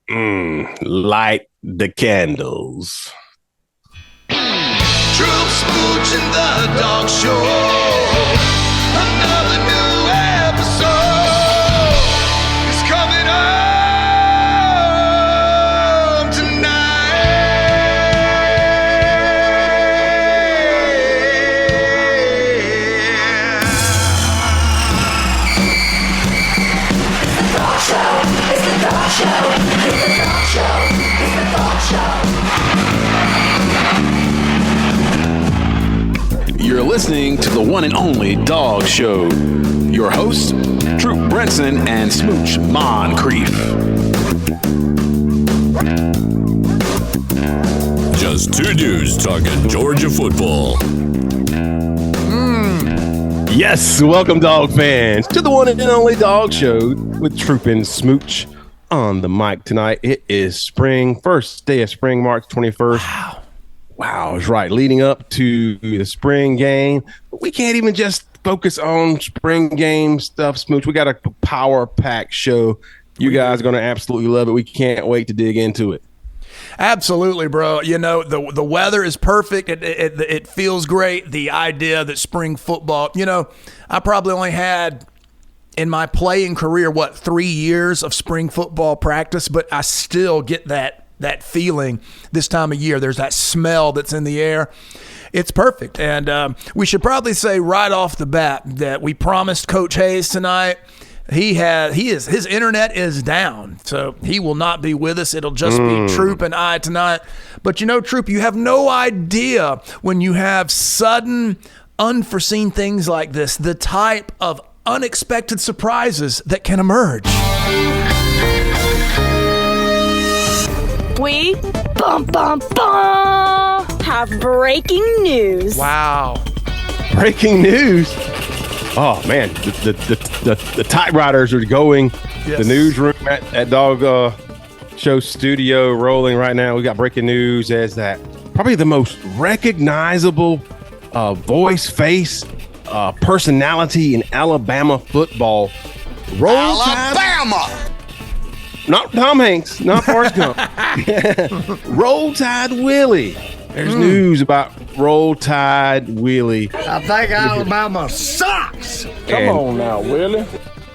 Light the candles. Troup, Smooch, and the Dawgs Show. Another new episode is coming up tonight. It's the Dawgs Show. It's the Dawgs Show. It's the Dawgs Show. It's the Dawgs Show. You're listening to the one and only Dawgs Show. Your hosts, Troup Brenson and Smooch Moncrief. Just two dudes talking Georgia football. Yes, welcome, dog fans, to the one and only Dawgs Show with Troup and Smooch on the mic tonight. It is spring, first day of spring, March 21st. Wow, that's right. Leading up to the spring game. But we can't even just focus on spring game stuff, Smooch. We got a power-packed show. You guys are going to absolutely love it. We can't wait to dig into it. Absolutely, bro. You know, the weather is perfect. It feels great. The idea that spring football, you know, I probably only had in my playing career, 3 years of spring football practice, but I still get that feeling this time of year. There's that smell that's in the air. It's perfect. And we should probably say right off the bat that we promised Coach Hayes tonight. His internet is down, so he will not be with us. It'll just be Troup and I tonight. But you know, Troup, you have no idea when you have sudden, unforeseen things like this, the type of unexpected surprises that can emerge. We have breaking news. Wow. Breaking news. Oh, man, the typewriters are going. Yes. The newsroom at Dawg Show studio rolling right now. We got breaking news as that probably the most recognizable voice, face, personality in Alabama football. Alabama! Not Tom Hanks, not Forrest Gump. Roll Tide Willie. There's news about Roll Tide Willie. I think Alabama sucks. Come on now, Willie.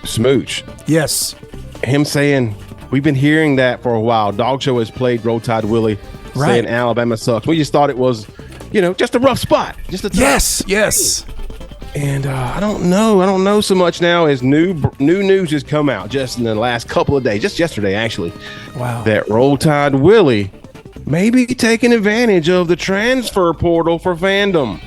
Smooch. Yes. Him saying, we've been hearing that for a while. Dawg Show has played Roll Tide Willie saying Alabama sucks. We just thought it was, just a rough spot. Just a tough. Yes. And I don't know so much now as new news has come out just in the last couple of days, just yesterday actually. Wow. That Roll Tide Willie may be taking advantage of the transfer portal for fandom.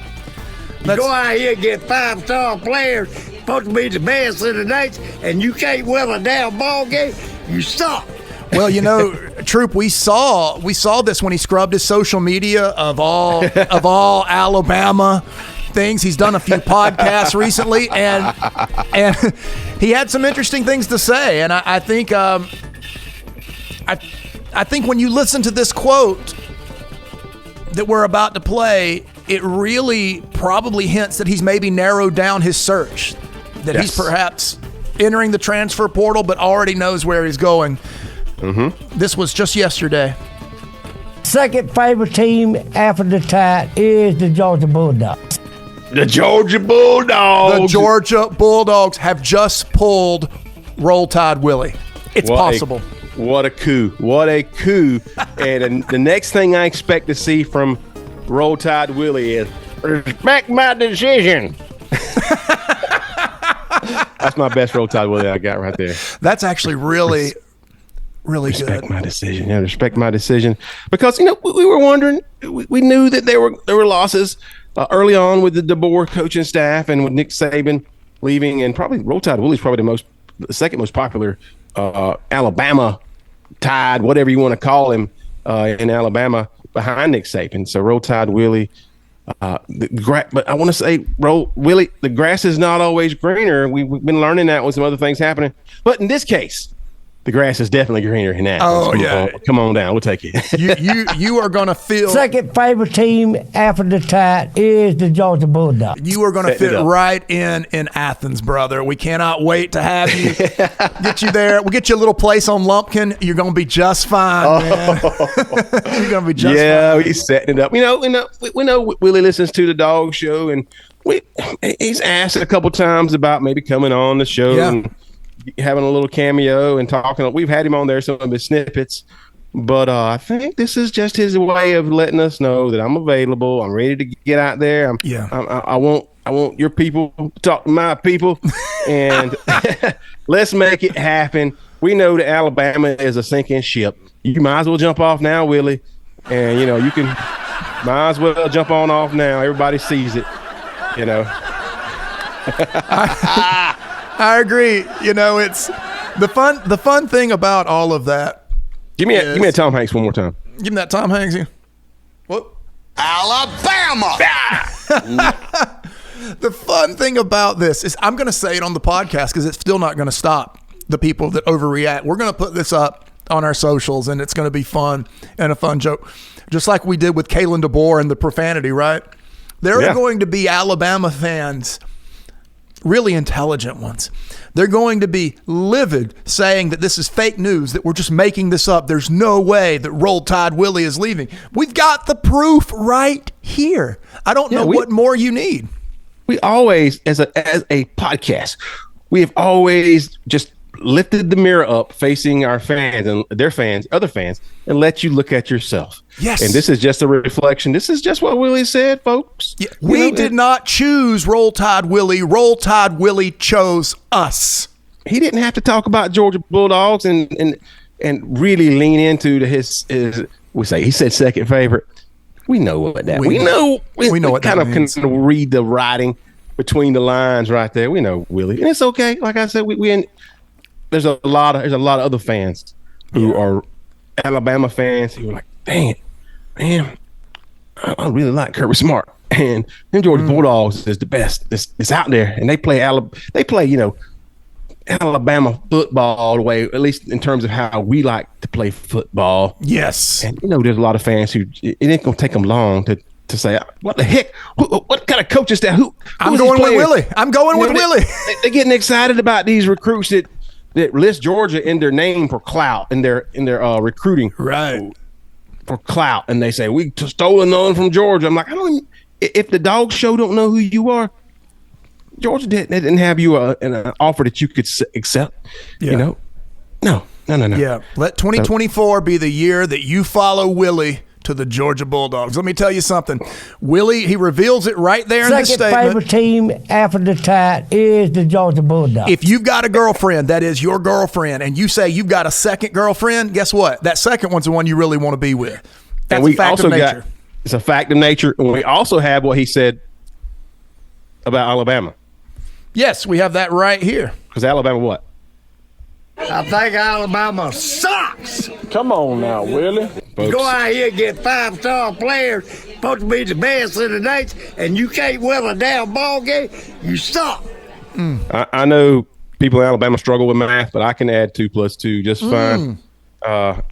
Go out here and get 5-star players, supposed to be the best in the nation, and you can't win a damn ball game. You suck. Well, Troup, we saw this when he scrubbed his social media of all Alabama things. He's done a few podcasts recently, and he had some interesting things to say. And I think I think when you listen to this quote that we're about to play, it really probably hints that he's maybe narrowed down his search, that he's perhaps entering the transfer portal, but already knows where he's going. Mm-hmm. This was just yesterday. Second favorite team after the Tide is the Georgia Bulldogs. The Georgia Bulldogs. The Georgia Bulldogs have just pulled Roll Tide Willie. It's possible. What a coup. What a coup. And the next thing I expect to see from Roll Tide Willie is respect my decision. That's my best Roll Tide Willie I got right there. That's actually really respect good. My decision. Yeah, respect my decision. Because, we were wondering, we knew that there were losses early on with the DeBoer coaching staff and with Nick Saban leaving, and probably Roll Tide Willie's probably the second most popular Alabama Tide, whatever you want to call him, in Alabama behind Nick Saban. So Roll Tide Willie. But I want to say, Willie, the grass is not always greener. We've been learning that with some other things happening. But in this case, the grass is definitely greener in Athens. Oh, yeah. Come on down. We'll take it. You are going to feel... Second favorite team after the Tide is the Georgia Bulldogs. You are going to fit right in Athens, brother. We cannot wait to have you. Get you there. We'll get you a little place on Lumpkin. You're going to be just fine, man. You're going to be just fine. Yeah, he's setting it up. We know Willie listens to the Dog Show, and he's asked a couple times about maybe coming on the show and having a little cameo and talking. We've had him on there, some of his snippets, but I think this is just his way of letting us know that I'm available. I'm ready to get out there. I want your people to talk to my people, and let's make it happen. We know that Alabama is a sinking ship. You might as well jump off now, Willie, and you can might as well jump on off now. Everybody sees it, I agree. It's the fun thing about all of that. Give me a Tom Hanks one more time. Give me that Tom Hanks. What? Alabama. The fun thing about this is I'm going to say it on the podcast because it's still not going to stop the people that overreact. We're going to put this up on our socials, and it's going to be fun and a fun joke, just like we did with Kalen DeBoer and the profanity. Right? There are going to be Alabama fans. Really intelligent ones. They're going to be livid saying that this is fake news, that we're just making this up. There's no way that Roll Tide Willie is leaving. We've got the proof right here. I don't know what more you need. We always, as a podcast, we have always just lifted the mirror up facing our fans and their fans, other fans, and let you look at yourself. Yes. And this is just a reflection. This is just what Willie said, folks. Yeah, we did not choose Roll Tide Willie. Roll Tide Willie chose us. He didn't have to talk about Georgia Bulldogs and really lean into his he said second favorite. We know what that we know what kind of means. Can read the writing between the lines right there. We know Willie. And it's okay. Like I said, there's a lot of other fans who are Alabama fans who are like, dang, man, I really like Kirby Smart, and them Georgia Bulldogs is the best. It's out there, and they play Alabama football all the way, at least in terms of how we like to play football. Yes, and there's a lot of fans who it ain't gonna take them long to say, what the heck? What kind of coach is that? I'm going with Willie. I'm going with Willie. They're getting excited about these recruits that list Georgia in their name for clout in their recruiting, right? For clout, and they say we stolen none from Georgia. I'm like, if the Dog Show don't know who you are, Georgia didn't have you an offer that you could accept. No. Yeah, let 2024 be the year that you follow Willie to the Georgia Bulldogs. Let me tell you something. Willie, he reveals it right there in this statement. Second favorite team after the Tide is the Georgia Bulldogs. If you've got a girlfriend, that is your girlfriend, and you say you've got a second girlfriend, guess what? That second one's the one you really want to be with. That's a fact of nature. It's a fact of nature. And we also have what he said about Alabama. Yes, we have that right here. Because Alabama what? I think Alabama sucks. Come on now, Willie. Go out here and get 5-star players, supposed to be the best in the nation, and you can't win a damn ball game. You suck. I know people in Alabama struggle with math, but I can add 2 + 2 just fine.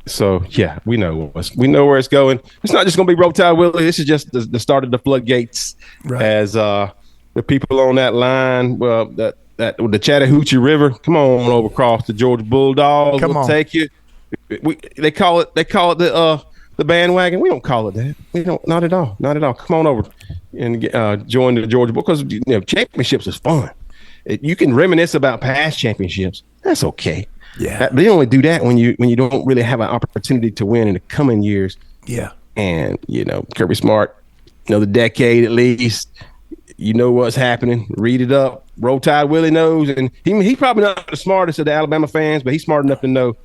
So yeah, we know where it's going. It's not just going to be Roll Tide Willie. This is just the start of the floodgates, right? As the people on that line, that the Chattahoochee River, come on over across the Georgia Bulldogs. We'll take you. They call it the bandwagon. We don't call it that. We don't. Not at all. Not at all. Come on over and join the Georgia because championships is fun. You can reminisce about past championships. That's okay. Yeah. They only do that when you don't really have an opportunity to win in the coming years. Yeah. And Kirby Smart, the decade at least. You know what's happening. Read it up. Roll Tide Willie knows, and he's probably not the smartest of the Alabama fans, but he's smart enough to know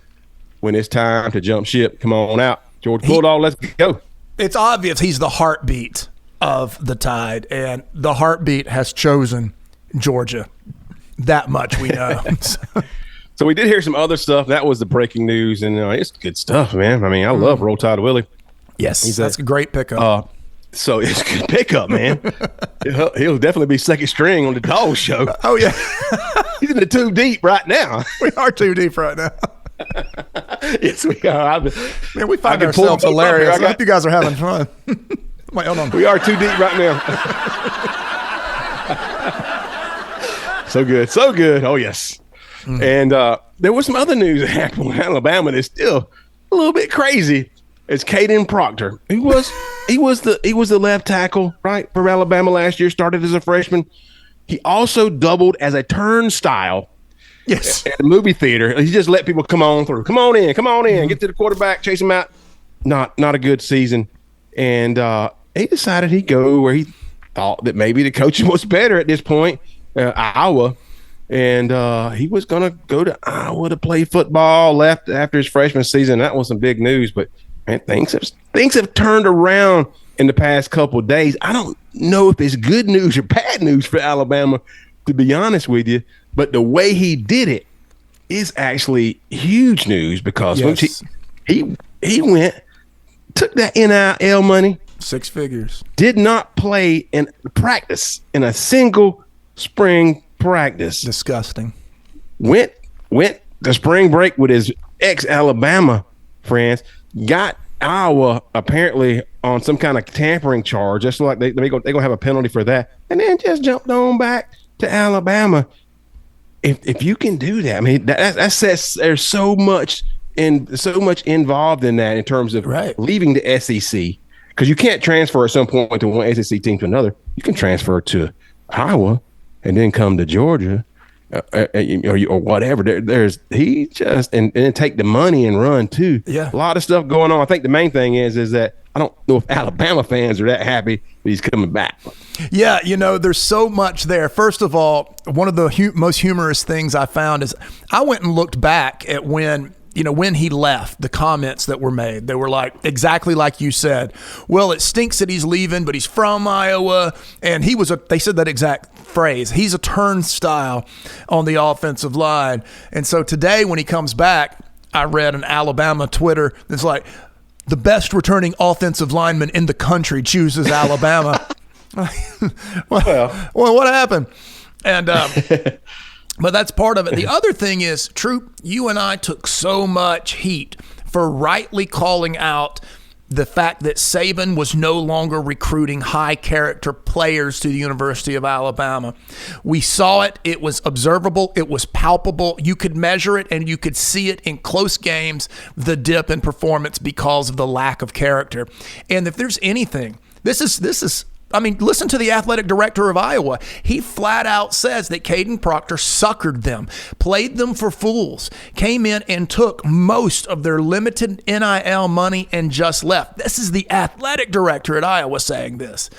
when it's time to jump ship. Come on out, Georgia Bulldog. Let's go. It's obvious he's the heartbeat of the Tide, and the heartbeat has chosen Georgia. That much we know. So we did hear some other stuff. That was the breaking news, and it's good stuff, man. I mean, I love Roll Tide Willie. Yes, that's a great pickup. So it's a good pickup, man. He'll definitely be second string on the Dawgs Show. Oh, yeah. He's in the 2 deep right now. We are 2 deep right now. Yes, we are. Man, we find ourselves hilarious. I hope you guys are having fun. Wait, hold on. We are too deep right now. So good. So good. Oh, yes. And there was some other news that happened in Alabama that's still a little bit crazy. It's Kalen Proctor. He was the left tackle, right, for Alabama last year, started as a freshman. He also doubled as a turnstile. Yes. At the movie theater. He just let people come on through. Come on in, get to the quarterback, chase him out. Not a good season. And he decided he'd go where he thought that maybe the coaching was better at this point, Iowa. And he was going to go to Iowa to play football, left after his freshman season. That was some big news. But, man, things have turned around in the past couple of days. I don't know if it's good news or bad news for Alabama, to be honest with you. But the way he did it is actually huge news because he went, took that NIL money. 6 figures. Did not play in practice in a single spring practice. Disgusting. Went to spring break with his ex-Alabama friends. Got Iowa apparently on some kind of tampering charge. Just like they're going to have a penalty for that. And then just jumped on back to Alabama. If you can do that, I mean, that says there's so much involved in that in terms of leaving the SEC, because you can't transfer at some point to one SEC team to another. You can transfer to Iowa and then come to Georgia or whatever. There's he just and take the money and run too. Yeah, a lot of stuff going on. I think the main thing is that I don't know if Alabama fans are that happy that he's coming back. Yeah, there's so much there. First of all, one of the most humorous things I found is I went and looked back at when he left, the comments that were made. They were like, exactly like you said. Well, it stinks that he's leaving, but he's from Iowa. And they said that exact phrase. He's a turnstile on the offensive line. And so today when he comes back, I read an Alabama Twitter that's like, the best returning offensive lineman in the country chooses Alabama. well, what happened? And but that's part of it. The other thing is, Troup, you and I took so much heat for rightly calling out the fact that Saban was no longer recruiting high-character players to the University of Alabama. We saw it. It was observable. It was palpable. You could measure it, and you could see it in close games, the dip in performance because of the lack of character. And if there's anything, this is I mean, listen to the athletic director of Iowa. He flat out says that Kalen Proctor suckered them, played them for fools, came in and took most of their limited NIL money and just left. This is the athletic director at Iowa saying this.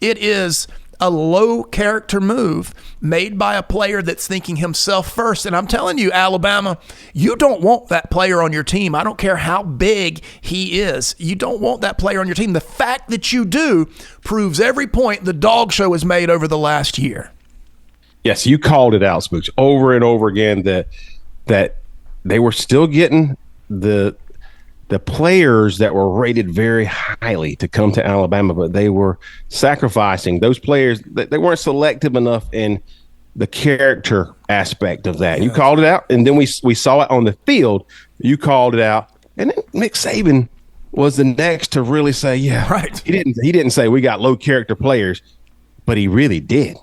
It is a low character move made by a player that's thinking himself first. And I'm telling you, Alabama, you don't want that player on your team. I don't care how big he is. You don't want that player on your team. The fact that you do proves every point the dog show has made over the last year. Yes, you called it out, Smooch, over and over again that they were still getting the players that were rated very highly to come to Alabama, but they were sacrificing those players. They weren't selective enough in the character aspect of that. Yeah. You called it out, and then we saw it on the field. You called it out, and then Nick Saban was the next to really say, "Yeah, right." He didn't say we got low character players, but he really did.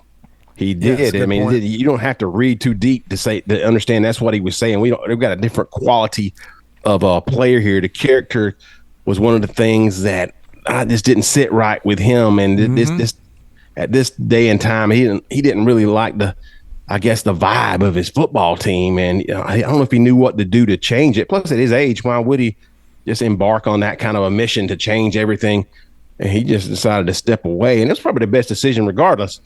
He did. I mean, you don't have to read too deep to understand that's what he was saying. We've got a different quality of a player here. The character was one of the things that I just didn't sit right with him, and this at this day and time, he didn't really like the vibe of his football team, and I don't know if he knew what to do to change it. Plus, at his age, why would he just embark on that kind of a mission to change everything? And he just decided to step away, and it's probably the best decision, regardless.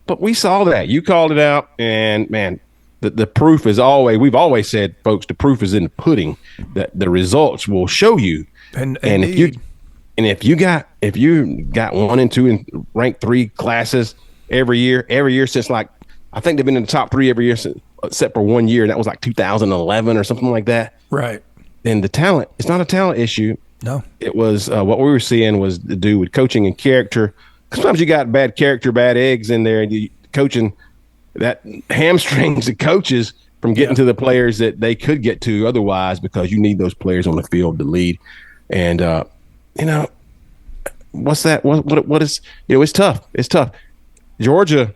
But we saw that. You called it out, and man, the proof is we've always said, folks, the proof is in the pudding. That the results will show you. And if you got 1 and 2 and ranked 3 classes every year since, like, I think they've been in the top 3 every year except for 1 year, and that was like 2011 or something like that. Right. And the talent, it's not a talent issue. No. It was what we were seeing was to do with coaching and character. Sometimes you got bad character, bad eggs in there, and coaching that hamstrings the coaches from getting to the players that they could get to otherwise, because you need those players on the field to lead. And, what's that? What is, it's tough. It's tough. Georgia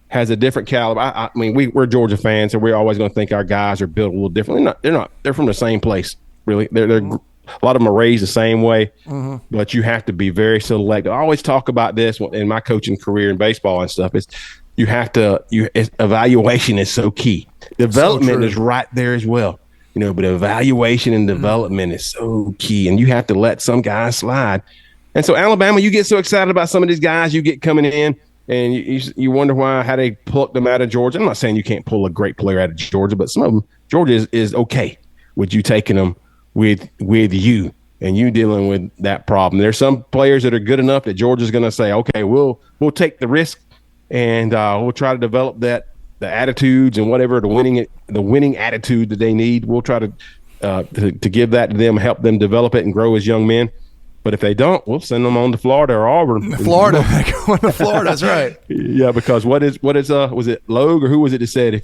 has a different caliber. I mean, we're Georgia fans, and we're always going to think our guys are built a little differently. They're not. They're from the same place, really. They're a lot of them are raised the same way, but you have to be very selective. I always talk about this in my coaching career in baseball and stuff. Evaluation is so key. Development is right there as well, but evaluation and development is so key, and you have to let some guys slide. And so Alabama, you get so excited about some of these guys you get coming in, and you wonder how they plucked them out of Georgia. I'm not saying you can't pull a great player out of Georgia, but some of them, Georgia is okay with you taking them with you and you dealing with that problem. There's some players that are good enough that Georgia's going to say, okay, we'll take the risk, and we'll try to develop the attitudes and whatever the winning attitude that they need. We'll try to give that to them, help them develop it and grow as young men. But if they don't, we'll send them on to Florida or Auburn. Florida, going to Florida. That's right. Yeah, because was it Logue or who was it that said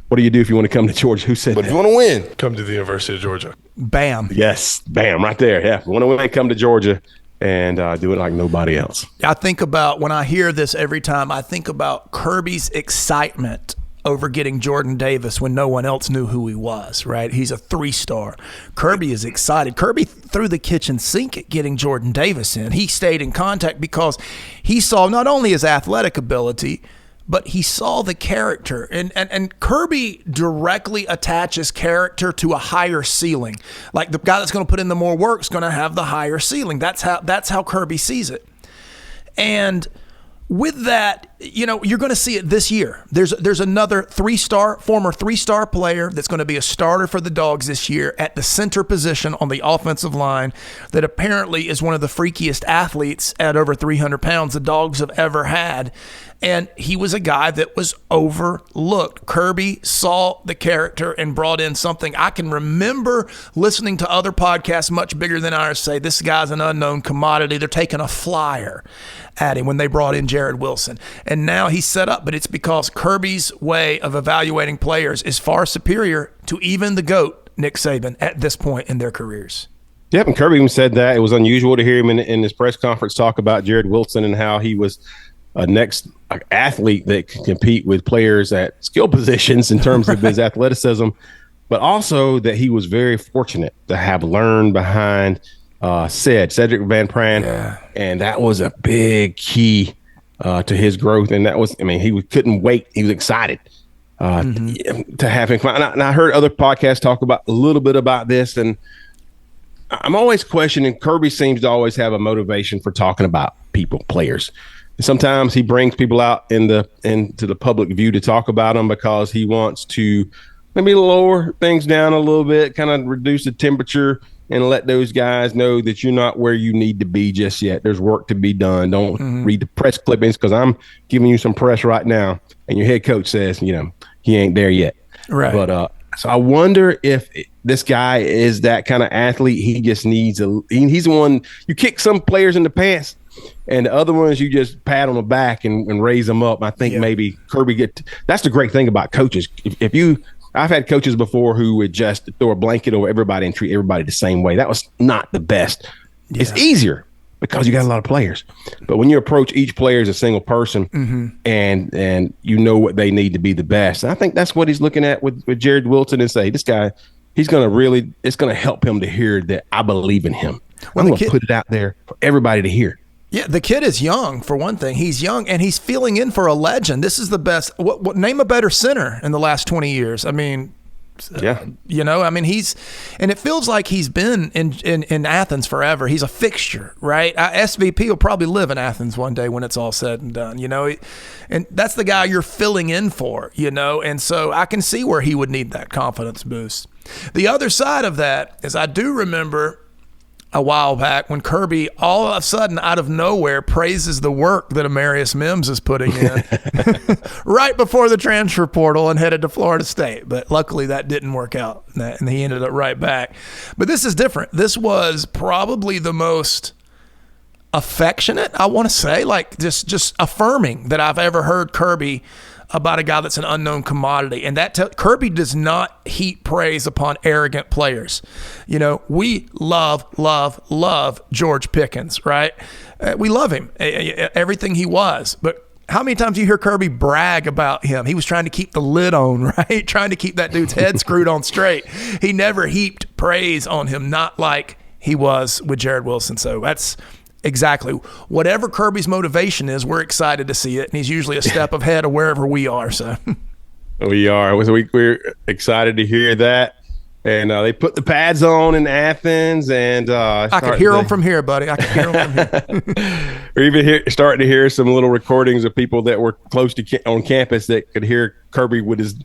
what do you do if you want to come to Georgia? Who said But that? if you want to win, come to the University of Georgia. Bam. Yes, bam, right there. Yeah, if you want to win, come to Georgia and do it like nobody else. I think about, when I hear this every time, I think about Kirby's excitement over getting Jordan Davis when no one else knew who he was, right? He's a 3-star. Kirby is excited. Kirby threw the kitchen sink at getting Jordan Davis in. He stayed in contact because he saw not only his athletic ability, but he saw the character. And Kirby directly attaches character to a higher ceiling. Like, the guy that's going to put in the more work is going to have the higher ceiling. That's how Kirby sees it. And with that, you're going to see it this year. There's another former 3-star player that's going to be a starter for the Dogs this year at the center position on the offensive line that apparently is one of the freakiest athletes at over 300 pounds the Dogs have ever had. And he was a guy that was overlooked. Kirby saw the character and brought in something. I can remember listening to other podcasts much bigger than ours say, this guy's an unknown commodity. They're taking a flyer at him when they brought in Jared Wilson. And now he's set up, but it's because Kirby's way of evaluating players is far superior to even the GOAT, Nick Saban, at this point in their careers. Yep, and Kirby even said that. It was unusual to hear him in his press conference talk about Jared Wilson and how he was a next athlete that can compete with players at skill positions in terms of his athleticism, but also that he was very fortunate to have learned behind Cedric Van Pran, and that was a big key to his growth. And that was, he couldn't wait. He was excited to have him. And I heard other podcasts talk about a little bit about this, and I'm always questioning. Kirby seems to always have a motivation for talking about players. Sometimes he brings people out into the public view to talk about them because he wants to maybe lower things down a little bit, kind of reduce the temperature and let those guys know that you're not where you need to be just yet. There's work to be done. Don't read the press clippings because I'm giving you some press right now, and your head coach says, he ain't there yet. Right. But so I wonder if this guy is that kind of athlete. He just needs he's the one you kick some players in the pants, and the other ones you just pat on the back and raise them up. I think maybe Kirby that's the great thing about coaches. I've had coaches before who would just throw a blanket over everybody and treat everybody the same way. That was not the best. Yeah. It's easier because you got a lot of players. But when you approach each player as a single person and you know what they need to be the best, and I think that's what he's looking at with Jared Wilson and say, this guy, it's going to help him to hear that I believe in him. I'm going to put it out there for everybody to hear. Yeah, the kid is young, for one thing. He's young, and he's filling in for a legend. This is the best. Name a better center in the last 20 years. And it feels like he's been in Athens forever. He's a fixture, right? SVP will probably live in Athens one day when it's all said and done, and that's the guy you're filling in for, and so I can see where he would need that confidence boost. The other side of that is I do remember a while back when Kirby all of a sudden out of nowhere praises the work that Amarius Mims is putting in right before the transfer portal and headed to Florida State. But luckily that didn't work out and he ended up right back. But this is different. This was probably the most affectionate, I want to say, like just affirming that I've ever heard Kirby about a guy that's an unknown commodity. And Kirby does not heap praise upon arrogant players. You know, we love George Pickens, right? We love him, everything he was. But how many times do you hear Kirby brag about him? He was trying to keep the lid on, right? Trying to keep that dude's head screwed on straight. He never heaped praise on him, not like he was with Jared Wilson. So that's exactly whatever Kirby's motivation is. We're excited to see it, and he's usually a step ahead of wherever we are. So we are. We're excited to hear that. And they put the pads on in Athens, and I could hear them from here, buddy. I could hear them from here. We're even starting to hear some little recordings of people that were close to on campus that could hear Kirby with his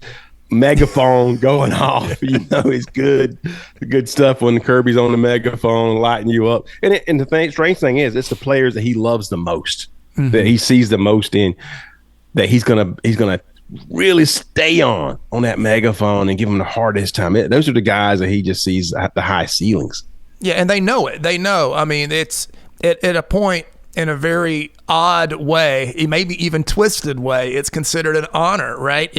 megaphone going off. You know, it's good stuff when Kirby's on the megaphone lighting you up. And the strange thing is, it's the players that he loves the most, that he sees the most in, that he's gonna really stay on that megaphone and give them the hardest time. Those are the guys that he just sees at the high ceilings. Yeah, and they know it. They know. I mean, it's at a point in a very odd way, maybe even twisted way, it's considered an honor, right?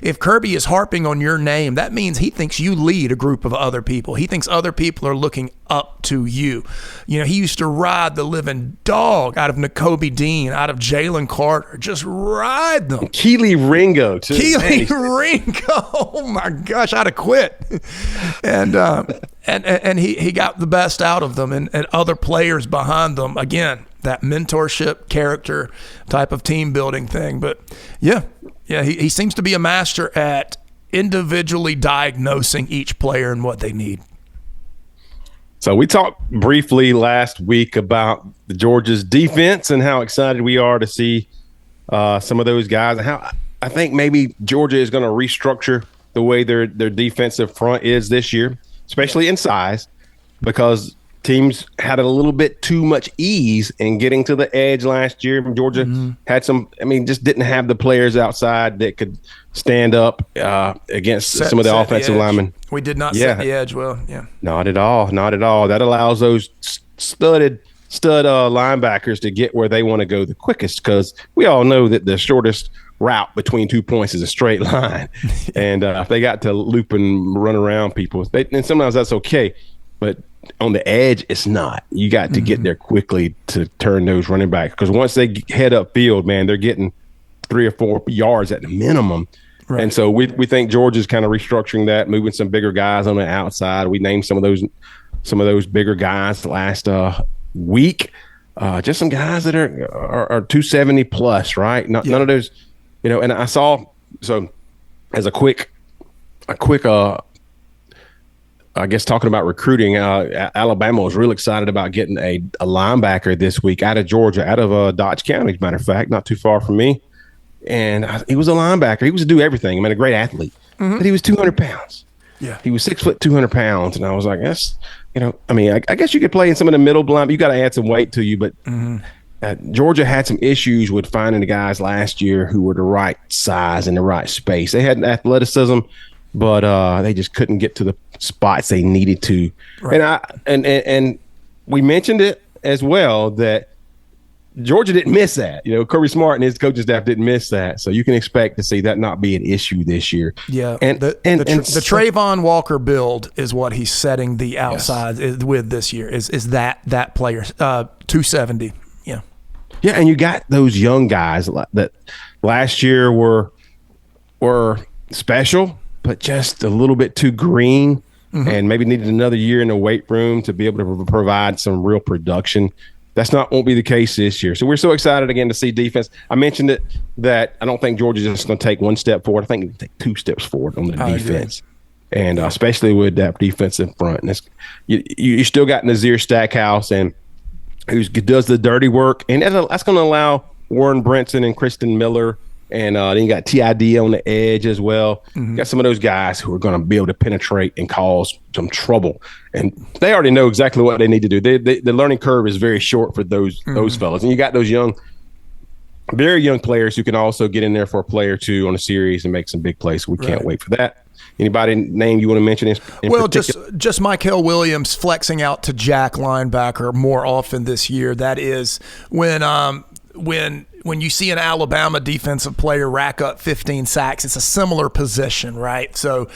If Kirby is harping on your name, that means he thinks you lead a group of other people. He thinks other people are looking up to you. You know, he used to ride the living dog out of Nakobe Dean, out of Jalen Carter, just ride them. Keely Ringo, too. Keely Ringo. Oh, my gosh, I'd have quit. And he got the best out of them and other players behind them. Again, that mentorship, character type of team building thing. But yeah, he seems to be a master at individually diagnosing each player and what they need. So we talked briefly last week about the Georgia's defense and how excited we are to see some of those guys, and how I think maybe Georgia is going to restructure the way their defensive front is this year, especially in size, because teams had a little bit too much ease in getting to the edge last year. Georgia had just didn't have the players outside that could stand up against some of the offensive linemen. We did not set the edge well. Yeah, not at all. That allows those stud linebackers to get where they want to go the quickest, because we all know that the shortest route between 2 points is a straight line. And if they got to loop and run around people, and sometimes that's okay, but on the edge, it's not. You got to get there quickly to turn those running backs, because once they head upfield, man, they're getting 3 or 4 yards at the minimum. Right. And so we think Georgia's kind of restructuring that, moving some bigger guys on the outside. We named some of those bigger guys last week. Just some guys that are 270 plus, right? None of those, you know. And I saw, so as a quick I guess talking about recruiting, Alabama was real excited about getting a linebacker this week out of Georgia, out of Dodge County, as a matter of fact, not too far from me. And he was a linebacker. He was to do everything. I mean, a great athlete, but he was 200 pounds. Yeah, he was 6 foot, 200 pounds. And I was like, that's, you know, I mean, I guess you could play in some of the middle blind. You got to add some weight to you, but Georgia had some issues with finding the guys last year who were the right size and the right space. They had athleticism, but they just couldn't get to the spots they needed to. Right. And we mentioned it as well that Georgia didn't miss that. You know, Kirby Smart and his coaching staff didn't miss that. So you can expect to see that not be an issue this year. Yeah. And the Trayvon Walker build is what he's setting the outside with this year is that player, 270. Yeah. Yeah. And you got those young guys that last year were special, but just a little bit too green, and maybe needed another year in the weight room to be able to provide some real production. Won't be the case this year. So we're so excited again to see defense. I mentioned it that I don't think Georgia's just going to take one step forward. I think they take 2 steps forward on the defense, and especially with that defensive front. And you still got Nazir Stackhouse, and who does the dirty work, and that's going to allow Warren Brinson and Kristen Miller. And then you got TID on the edge as well. You got some of those guys who are going to be able to penetrate and cause some trouble. And they already know exactly what they need to do. The learning curve is very short for those fellas. And you got those very young players who can also get in there for a play or two on a series and make some big plays. We can't wait for that. Anybody name you want to mention in particular? just Mykel Williams flexing out to Jack linebacker more often this year. That is when when you see an Alabama defensive player rack up 15 sacks, it's a similar position, right? So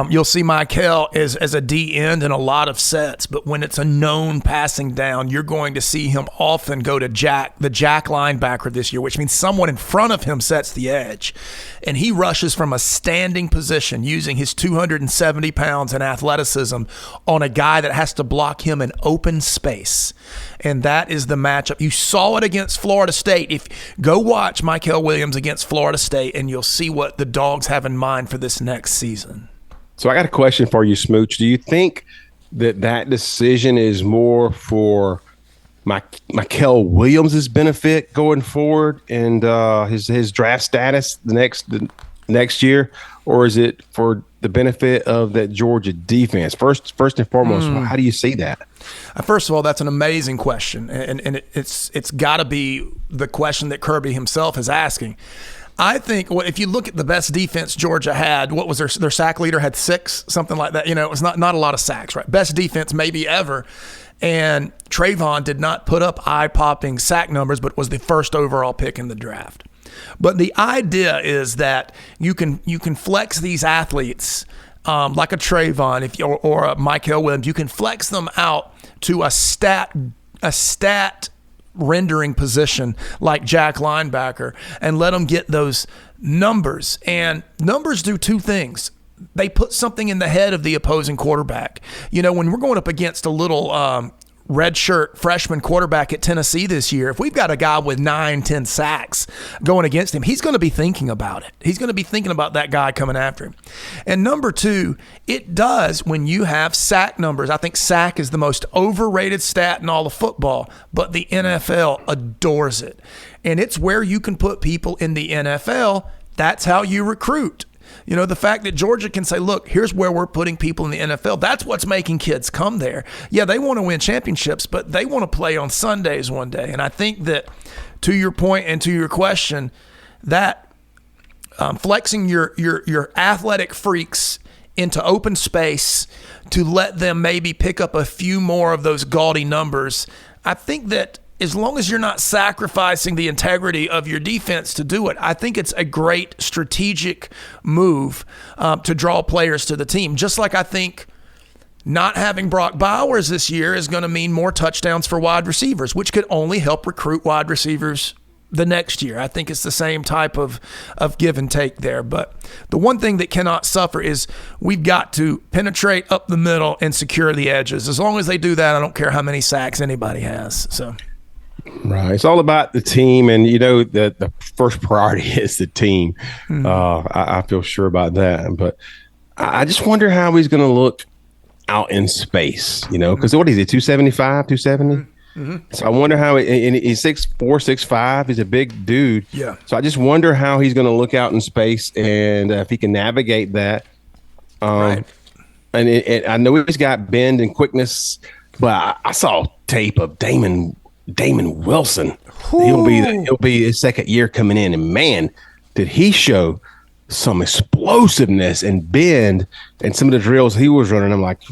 you'll see Michael as a D end in a lot of sets, but when it's a known passing down, you're going to see him often go to the jack linebacker this year, which means someone in front of him sets the edge. And he rushes from a standing position using his 270 pounds and athleticism on a guy that has to block him in open space. And that is the matchup. You saw it against Florida State. Go watch Michael Williams against Florida State, and you'll see what the Dogs have in mind for this next season. So I got a question for you, Smooch. Do you think that decision is more for Michael Williams' benefit going forward and his draft status the next year, or is it for the benefit of that Georgia defense? First and foremost, how do you see that? First of all, that's an amazing question, and it's got to be the question that Kirby himself is asking. I think if you look at the best defense Georgia had, what was their sack leader had 6, something like that. It was not a lot of sacks, right? Best defense maybe ever. And Trayvon did not put up eye-popping sack numbers, but was the first overall pick in the draft. But the idea is that you can flex these athletes like a Trayvon or a Michael Williams. You can flex them out to a stat rendering position like jack linebacker and let them get those numbers. And numbers do 2 things. They put something in the head of the opposing quarterback. When we're going up against a little redshirt freshman quarterback at Tennessee this year, if we've got a guy with 9-10 sacks going against him, he's going to be thinking about it. He's going to be thinking about that guy coming after him. And number 2, it does when you have sack numbers. I think sack is the most overrated stat in all of football, but the NFL adores it. And it's where you can put people in the NFL. That's how you recruit. The fact that Georgia can say, look, here's where we're putting people in the NFL, that's what's making kids come there. Yeah, they want to win championships, but they want to play on Sundays one day. And I think that, to your point and to your question, that flexing your athletic freaks into open space to let them maybe pick up a few more of those gaudy numbers, I think that as long as you're not sacrificing the integrity of your defense to do it, I think it's a great strategic move to draw players to the team. Just like I think not having Brock Bowers this year is going to mean more touchdowns for wide receivers, which could only help recruit wide receivers the next year. I think it's the same type of give and take there. But the one thing that cannot suffer is we've got to penetrate up the middle and secure the edges. As long as they do that, I don't care how many sacks anybody has. So. Right. It's all about the team. And, the first priority is the team. I feel sure about that. But I just wonder how he's going to look out in space, because what is he, 275, 270? Mm-hmm. So I wonder how he's 6'4", 6'5". He's a big dude. Yeah. So I just wonder how he's going to look out in space and if he can navigate that. Right. And I know he's got bend and quickness, but I saw tape of Damon Wilson. He'll be his second year coming in, and man, did he show some explosiveness and bend and some of the drills he was running. I'm like,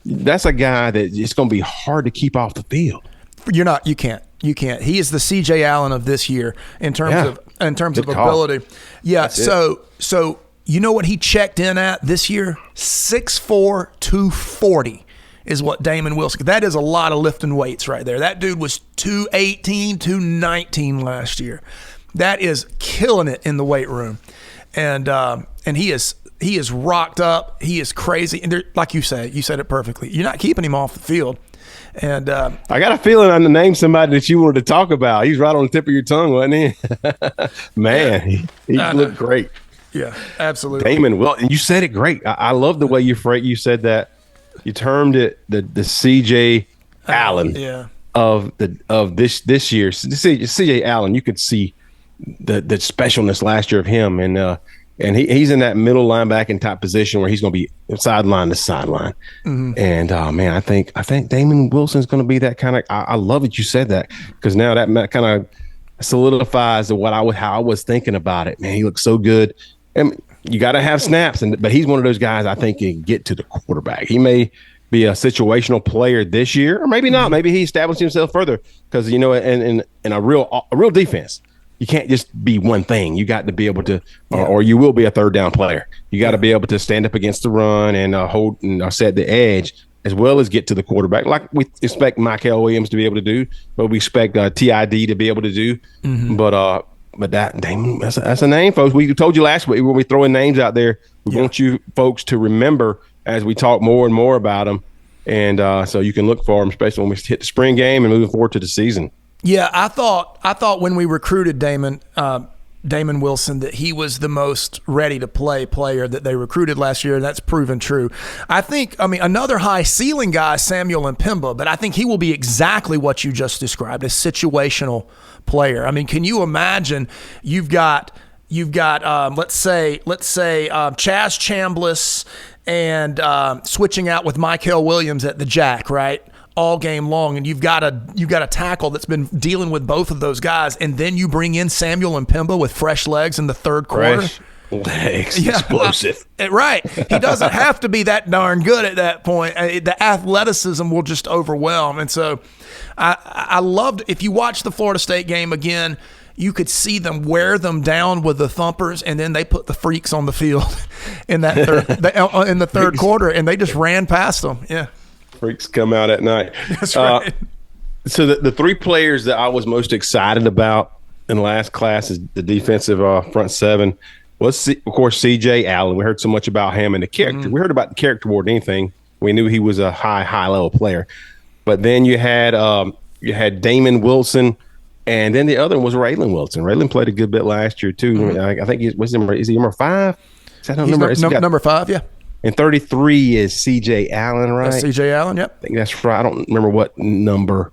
that's a guy that it's going to be hard to keep off the field. You can't. He is the CJ Allen of this year in terms of ability. Yeah. So you know what he checked in at this year? 6'4", 240. Is what Damon Wilson. That is a lot of lifting weights right there. That dude was 218, 219 last year. That is killing it in the weight room, and he is rocked up. He is crazy, and like you said it perfectly. You're not keeping him off the field. And I got a feeling I'm to name somebody that you wanted to talk about. He's right on the tip of your tongue, wasn't he? Man, he looked great. Yeah, absolutely. Damon, well, and you said it great. I love the way you said that. You termed it the CJ Allen of this year. CJ Allen, you could see the specialness last year of him, and he's in that middle linebacking type position where he's going to be sideline to sideline. Mm-hmm. And man, I think Damon Wilson's going to be that kind of. I love it you said that, because now that kind of solidifies how I was thinking about it. Man, he looks so good, and you got to have snaps, but he's one of those guys I think can get to the quarterback. He may be a situational player this year, or maybe not. Maybe he established himself further because in a real defense, you can't just be one thing. You got to be able to, or you will be a third down player. You got to be able to stand up against the run and hold and set the edge, as well as get to the quarterback, like we expect Michael Williams to be able to do, but we expect TID to be able to do. But that name, that's a name, folks. We told you last week when we throwing names out there, we want you folks to remember as we talk more and more about them, and so you can look for them, especially when we hit the spring game and moving forward to the season. Yeah, I thought when we recruited Damon Wilson that he was the most ready to play player that they recruited last year, and that's proven true. I mean, another high ceiling guy is Samuel Mpemba, but I think he will be exactly what you just described, a situational player. I mean, can you imagine you've got let's say Chaz Chambliss and switching out with Michael Williams at the jack, right? All game long, and you've got a tackle that's been dealing with both of those guys, and then you bring in Samuel Mpemba with fresh legs in the third quarter. Fresh legs, explosive. Right. He doesn't have to be that darn good at that point. The athleticism will just overwhelm. And so I loved, if you watch the Florida State game again, you could see them wear them down with the thumpers, and then they put the freaks on the field in the third quarter, and they just ran past them. Yeah. Freaks come out at night. That's right. So the three players that I was most excited about in the last class is the defensive front seven. Was, of course, C.J. Allen. We heard so much about him and the character. We heard about the character more than anything. We knew he was a high level player. But then you had Damon Wilson, and then the other one was Raylan Wilson. Raylan played a good bit last year too. I think is he number 5? Is that number 5? Yeah. And 33 is C.J. Allen, right? That's C.J. Allen, yep. I think that's right. I don't remember what number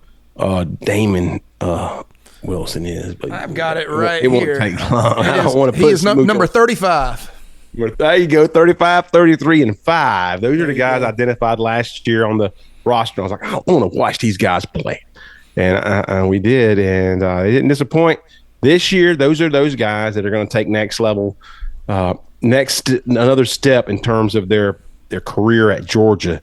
Damon Wilson is. But I've got it right here. It won't take long. I don't want to put he is number 35. There you go, 35, 33, and 5. Those are the guys identified last year on the roster. I was like, I want to watch these guys play. And we did, and they didn't disappoint. This year, those are those guys that are going to take next level another step in terms of their career at Georgia.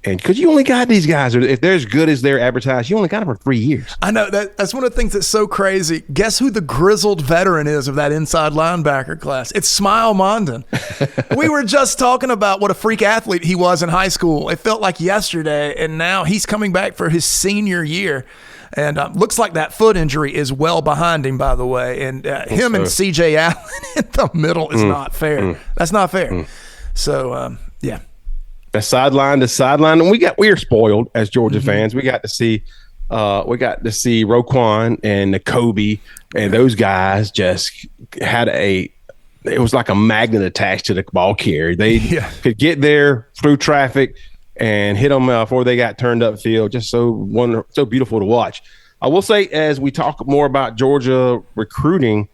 And because you only got these guys, if they're as good as they're advertised, you only got them for 3 years. I know that's one of the things that's so crazy. Guess who the grizzled veteran is of that inside linebacker class? It's Smile Mondon. We were just talking about what a freak athlete he was in high school. It felt like yesterday, and now he's coming back for his senior year. And looks like that foot injury is well behind him, by the way. And him and C.J. Allen in the middle is not fair. That's not fair. So, yeah. That's sideline to sideline. And we are spoiled as Georgia fans. We got to see Roquan and Nakobe, and those guys just had it was like a magnet attached to the ball carrier. They could get there through traffic and hit them before they got turned upfield. Just so beautiful to watch. I will say, as we talk more about Georgia recruiting,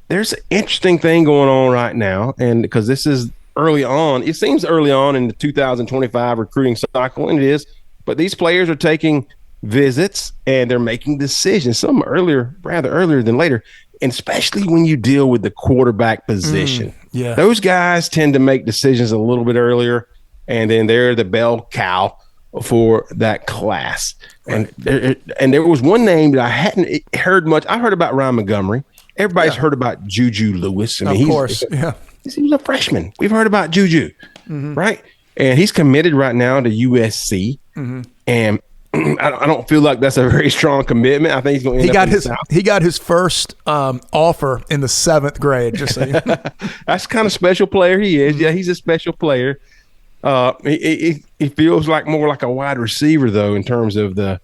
there's an interesting thing going on right now, and because this is early on, it seems early on in the 2025 recruiting cycle, and it is, but these players are taking visits and they're making decisions, some rather earlier than later, and especially when you deal with the quarterback position. Those guys tend to make decisions a little bit earlier, and then they're the bell cow for that class. Right. And there was one name that I hadn't heard much. I heard about Ryan Montgomery. Everybody's heard about Juju Lewis. I mean, of course, he was a freshman. We've heard about Juju, right? And he's committed right now to USC. And I don't feel like that's a very strong commitment. I think he's going to end up he got his first offer in the 7th grade. Just so you know. That's the kind of special player he is. Yeah, he's a special player. He feels like more like a wide receiver though, in terms of the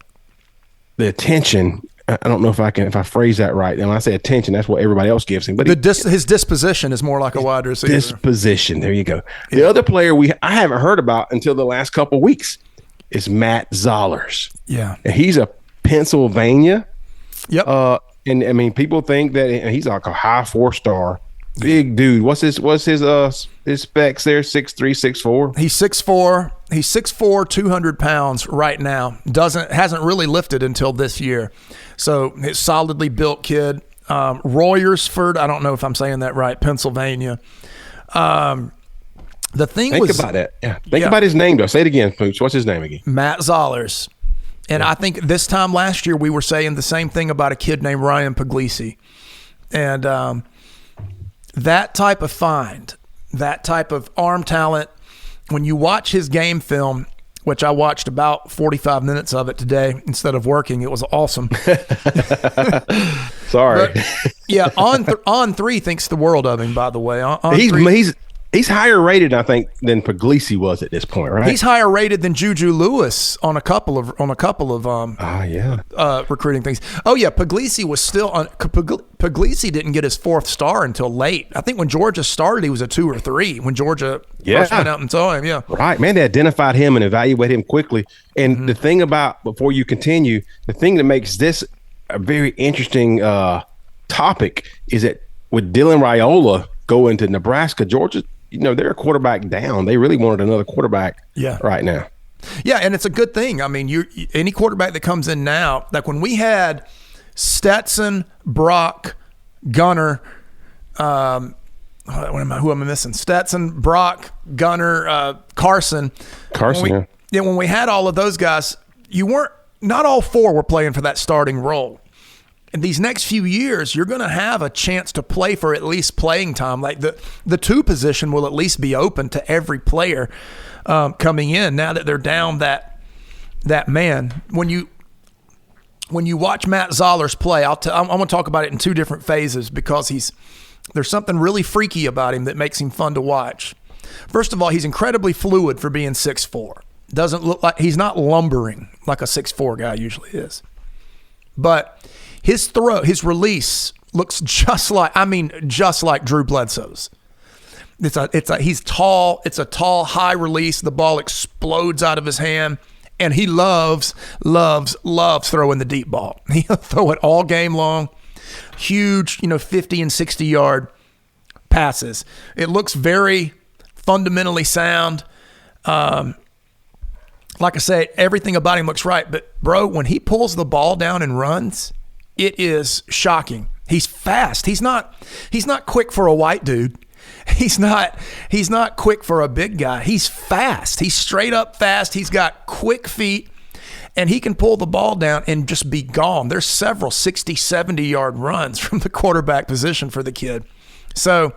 attention. I don't know if I phrase that right. And when I say attention, that's what everybody else gives him. But his disposition is more like a wide receiver. Disposition. There you go. The other player I haven't heard about until the last couple of weeks is Matt Zollers. Yeah. And he's a Pennsylvania. Yep. And I mean, people think that he's like a high 4-star. Big dude. What's his specs there? 6'3", 6'4"? He's 6'4". He's 6'4", 200 pounds right now. Hasn't really lifted until this year. So he's solidly built kid. Royersford, I don't know if I'm saying that right, Pennsylvania. The thing Think about that. Yeah. Think about his name, though. Say it again, Smooch. What's his name again? Matt Zollers. And I think this time last year we were saying the same thing about a kid named Ryan Puglisi. And that type of find, that type of arm talent, when you watch his game film, which I watched about 45 minutes of it today instead of working, it was awesome. Sorry. But, on 3 thinks the world of him, by the way. He's higher rated, I think, than Puglisi was at this point, right? He's higher rated than Juju Lewis on a couple of recruiting things. Oh yeah, Puglisi was still on. Puglisi didn't get his 4th star until late. I think when Georgia started, he was a 2 or 3. When Georgia first went out and saw him, right, man. They identified him and evaluated him quickly. And the thing about, before you continue, the thing that makes this a very interesting topic is that with Dylan Raiola going to Nebraska, Georgia, they're a quarterback down. They really wanted another quarterback right now. Yeah, and it's a good thing. I mean, any quarterback that comes in now, like when we had Stetson, Brock, Gunner, who am I missing? Stetson, Brock, Gunner, Carson. When we had all of those guys, not all 4 were playing for that starting role. In these next few years, you're going to have a chance to play for at least playing time. Like the 2 position will at least be open to every player coming in now that they're down that man. When you watch Matt Zollers play, I'm going to talk about it in 2 different phases because there's something really freaky about him that makes him fun to watch. First of all, he's incredibly fluid for being 6'4". Doesn't look like he's not lumbering like a 6'4" guy usually is, but his release looks just like Drew Bledsoe's. He's tall. It's a tall, high release. The ball explodes out of his hand, and he loves throwing the deep ball. He'll throw it all game long. Huge, 50 and 60 yard passes. It looks very fundamentally sound. Like I said, everything about him looks right. But bro, when he pulls the ball down and runs, it is shocking. He's fast. He's not quick for a white dude. He's not quick for a big guy. He's fast. He's straight up fast. He's got quick feet, and he can pull the ball down and just be gone. There's several 60, 70-yard runs from the quarterback position for the kid. So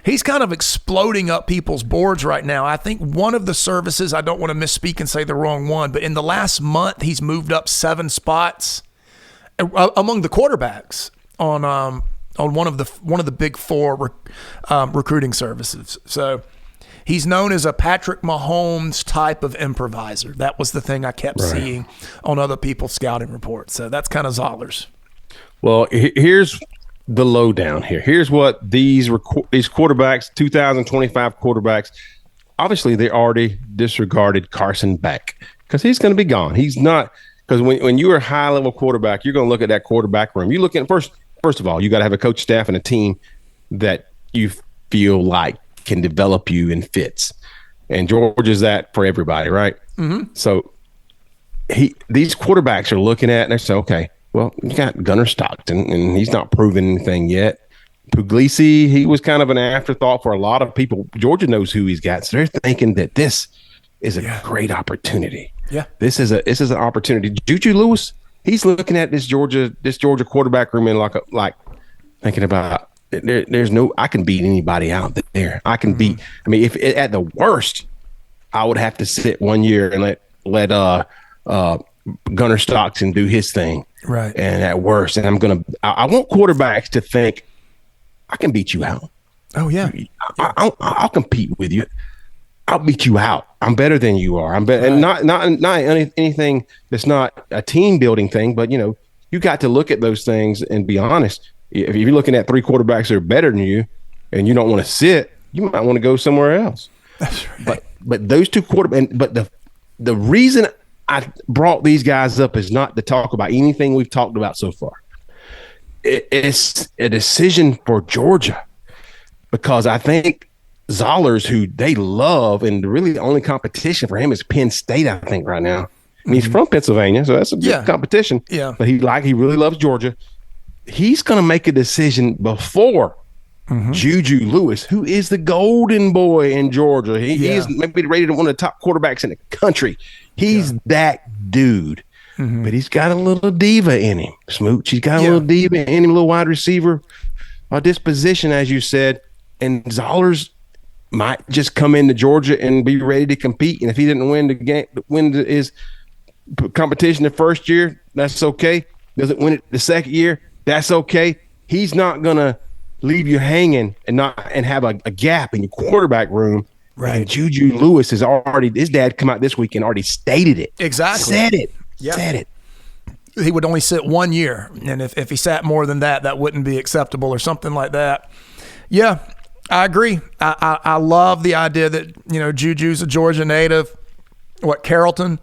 he's kind of exploding up people's boards right now. I think one of the services, I don't want to misspeak and say the wrong one, but in the last month, he's moved up 7 spots among the quarterbacks on one of the big 4 recruiting services. So he's known as a Patrick Mahomes type of improviser. That was the thing I kept seeing on other people's scouting reports. So that's kind of Zollers. Well, here's the lowdown here. Here's what these quarterbacks, 2025 quarterbacks, obviously they already disregarded Carson Beck because he's going to be gone. He's not. Because when you're a high-level quarterback, you're going to look at that quarterback room. You look at first of all, you got to have a coach staff and a team that you feel like can develop you in fits. And Georgia's that for everybody, right? Mm-hmm. So these quarterbacks are looking at and they say, okay, well, you got Gunnar Stockton, and he's not proven anything yet. Puglisi, he was kind of an afterthought for a lot of people. Georgia knows who he's got, so they're thinking that this is a great opportunity. Yeah, this is an opportunity. Juju Lewis, he's looking at this Georgia quarterback room and like thinking about I can beat anybody out there. I can beat. I mean, if at the worst, I would have to sit 1 year and let Gunnar Stockton do his thing. Right. And at worst, and I want quarterbacks to think I can beat you out. Oh yeah. I'll compete with you. I'll beat you out. I'm better than you are. I'm better, and not anything that's not a team building thing. But you got to look at those things and be honest. If you're looking at 3 quarterbacks that are better than you, and you don't want to sit, you might want to go somewhere else. That's right. But those 2 quarterbacks. But the reason I brought these guys up is not to talk about anything we've talked about so far. It's a decision for Georgia because I think Zollers, who they love, and really the only competition for him is Penn State, I think, right now. And he's from Pennsylvania, so that's a good competition. Yeah. But he really loves Georgia. He's going to make a decision before Juju Lewis, who is the golden boy in Georgia. He is maybe rated one of the top quarterbacks in the country. He's that dude. But he's got a little diva in him, Smooch. He's got a little diva in him, a little wide receiver disposition, as you said. And Zollers might just come into Georgia and be ready to compete. And if he didn't win the game, his competition the first year, that's okay. Doesn't win it the second year, that's okay. He's not gonna leave you hanging and have a gap in your quarterback room. Right. And Juju Lewis has already, his dad come out this week and already stated it. Exactly. Said it. Yep. Said it. He would only sit 1 year, and if he sat more than that, that wouldn't be acceptable or something like that. Yeah, I agree. I love the idea that, Juju's a Georgia native. Carrollton?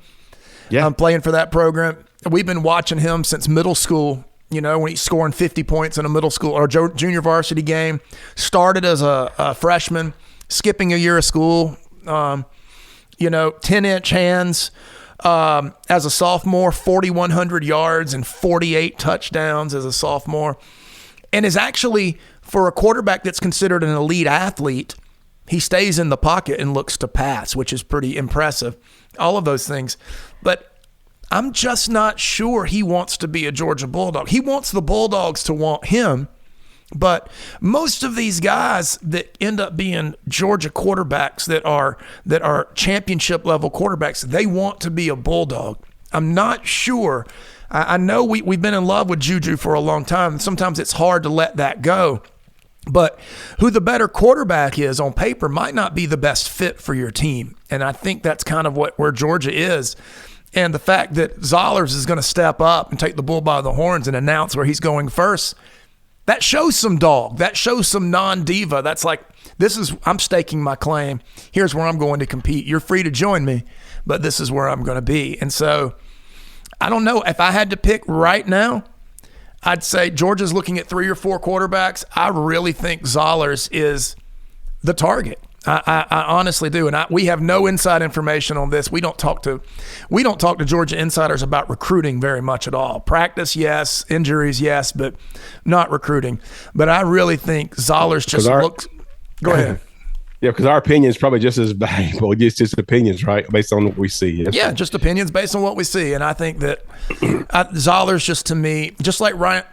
Yeah. I'm playing for that program. We've been watching him since middle school, when he's scoring 50 points in a middle school or junior varsity game. Started as a freshman, skipping a year of school, 10-inch hands. As a sophomore, 4,100 yards and 48 touchdowns as a sophomore. And is actually, for a quarterback that's considered an elite athlete, he stays in the pocket and looks to pass, which is pretty impressive. All of those things. But I'm just not sure he wants to be a Georgia Bulldog. He wants the Bulldogs to want him. But most of these guys that end up being Georgia quarterbacks that are championship level quarterbacks, they want to be a Bulldog. I'm not sure. I know we've been in love with Juju for a long time. Sometimes it's hard to let that go. But who the better quarterback is on paper might not be the best fit for your team. And I think that's kind of where Georgia is. And the fact that Zollers is going to step up and take the bull by the horns and announce where he's going first, that shows some dog. That shows some non-diva. That's like, I'm staking my claim. Here's where I'm going to compete. You're free to join me, but this is where I'm going to be. And so I don't know. If I had to pick right now, I'd say Georgia's looking at 3 or 4 quarterbacks. I really think Zollers is the target. I honestly do, and we have no inside information on this. We don't talk to Georgia insiders about recruiting very much at all. Practice, yes. Injuries, yes, but not recruiting. But I really think Zollers just looks. Go ahead. Yeah, because our opinion is probably just as valuable. It's just opinions, right, based on what we see. Yes. Yeah, just opinions based on what we see. And I think that Zollers, just to me, just like Ryan,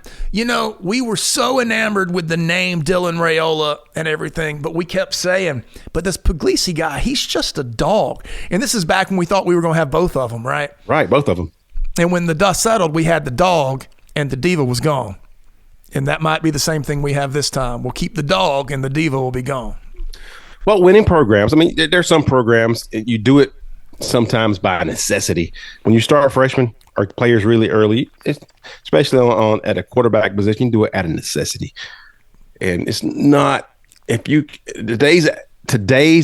we were so enamored with the name Dylan Raiola and everything, but we kept saying, but this Puglisi guy, he's just a dog. And this is back when we thought we were going to have both of them, right? Right, both of them. And when the dust settled, we had the dog and the diva was gone. And that might be the same thing we have this time. We'll keep the dog and the diva will be gone. Well, winning programs, there's some programs, you do it sometimes by necessity. When you start a freshman or players really early, especially on at a quarterback position, you do it out of necessity. And it's not, today's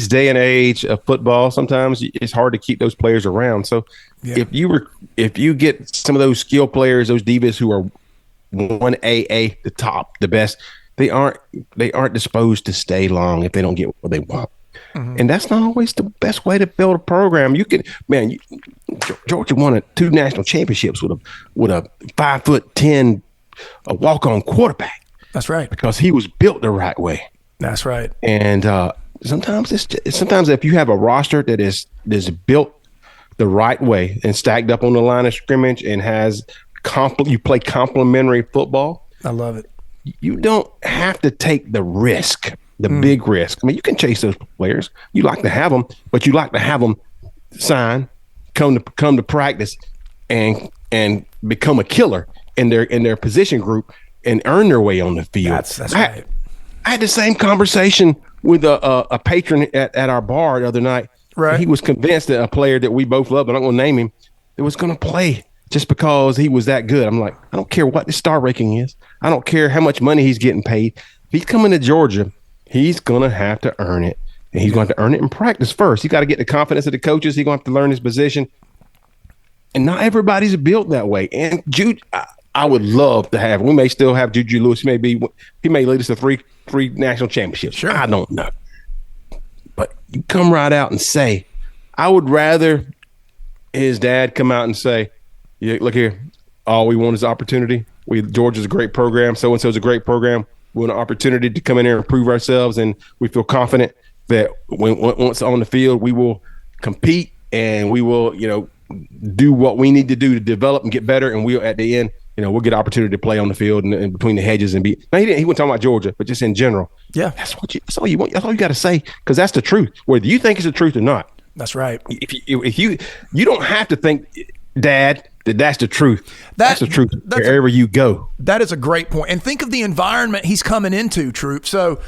day and age of football, sometimes it's hard to keep those players around. So if you get some of those skill players, those divas who are 1AA, the top, the best, they aren't disposed to stay long if they don't get what they want. Mm-hmm. And that's not always the best way to build a program. Georgia won 2 national championships with a 5'10" a walk-on quarterback. That's right. Because he was built the right way. That's right. And sometimes if you have a roster that is built the right way and stacked up on the line of scrimmage and you play complementary football. I love it. You don't have to take the risk, big risk. You can chase those players. You like to have them, but you like to have them sign, come to practice, and become a killer in their position group and earn their way on the field. That's right. I had the same conversation with a patron at our bar the other night. Right. He was convinced that a player that we both love, but I'm not going to name him, that was going to play just because he was that good. I'm like, I don't care what the star ranking is. I don't care how much money he's getting paid. If he's coming to Georgia, he's going to have to earn it. And he's going to earn it in practice first. He's got to get the confidence of the coaches. He's going to have to learn his position. And not everybody's built that way. And Jude, I would love to have, we may still have Juju Lewis. He may lead us to three national championships. Sure. I don't know. But you come right out and say, I would rather his dad come out and say, yeah, look here, all we want is opportunity. Georgia's a great program. So-and-so's a great program. We want an opportunity to come in there and prove ourselves, and we feel confident that once on the field, we will compete and we will, do what we need to do to develop and get better. And we'll at the end, we'll get an opportunity to play on the field and between the hedges and be. Now he wasn't talking about Georgia, but just in general. Yeah, that's all you want. That's all you got to say, because that's the truth, whether you think it's the truth or not. That's right. If you don't have to think, Dad, that's the truth. That's the truth wherever you go. That is a great point. And think of the environment he's coming into, Troup. So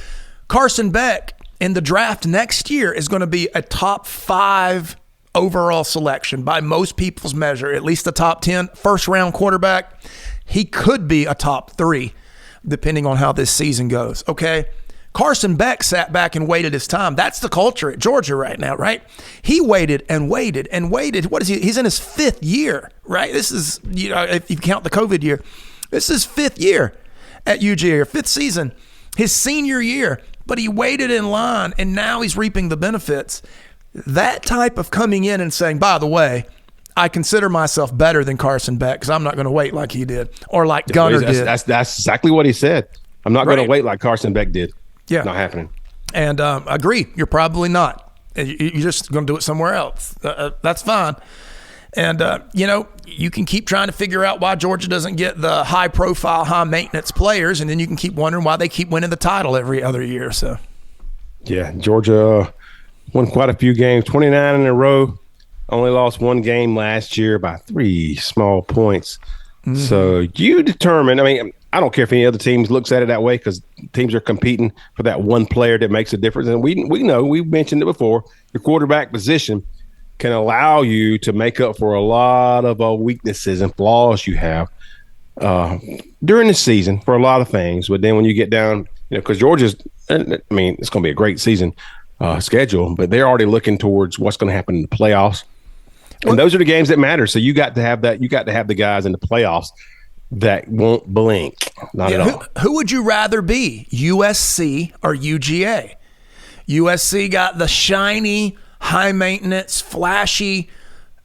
Carson Beck in the draft next year is going to be a top 5 overall selection by most people's measure, at least the top 10 first-round quarterback. He could be a top 3, depending on how this season goes, okay? Carson Beck sat back and waited his time. That's the culture at Georgia right now, right? He waited and waited and waited. What is he? He's in his 5th year, right? This is, if you count the COVID year, this is 5th year at UGA, or 5th season, his senior year. But he waited in line, and now he's reaping the benefits. That type of coming in and saying, by the way, I consider myself better than Carson Beck because I'm not going to wait like he did or like Gunner did. That's exactly what he said. I'm not going to wait like Carson Beck did. Yeah. Not happening. And I agree. You're probably not. You're just going to do it somewhere else. That's fine. And, you can keep trying to figure out why Georgia doesn't get the high-profile, high-maintenance players, and then you can keep wondering why they keep winning the title every other year. So, yeah, Georgia won quite a few games, 29 in a row. Only lost 1 game last year by 3 small points. Mm-hmm. So you determine. I mean, I don't care if any other teams looks at it that way, because teams are competing for that one player that makes a difference. And we know, we've mentioned it before, the quarterback position can allow you to make up for a lot of weaknesses and flaws you have during the season for a lot of things. But then when you get down, because Georgia's, it's going to be a great season schedule, but they're already looking towards what's going to happen in the playoffs. And those are the games that matter. So you got to have that. You got to have the guys in the playoffs that won't blink. Not at all. Who would you rather be, USC or UGA? USC got the shiny, high-maintenance, flashy,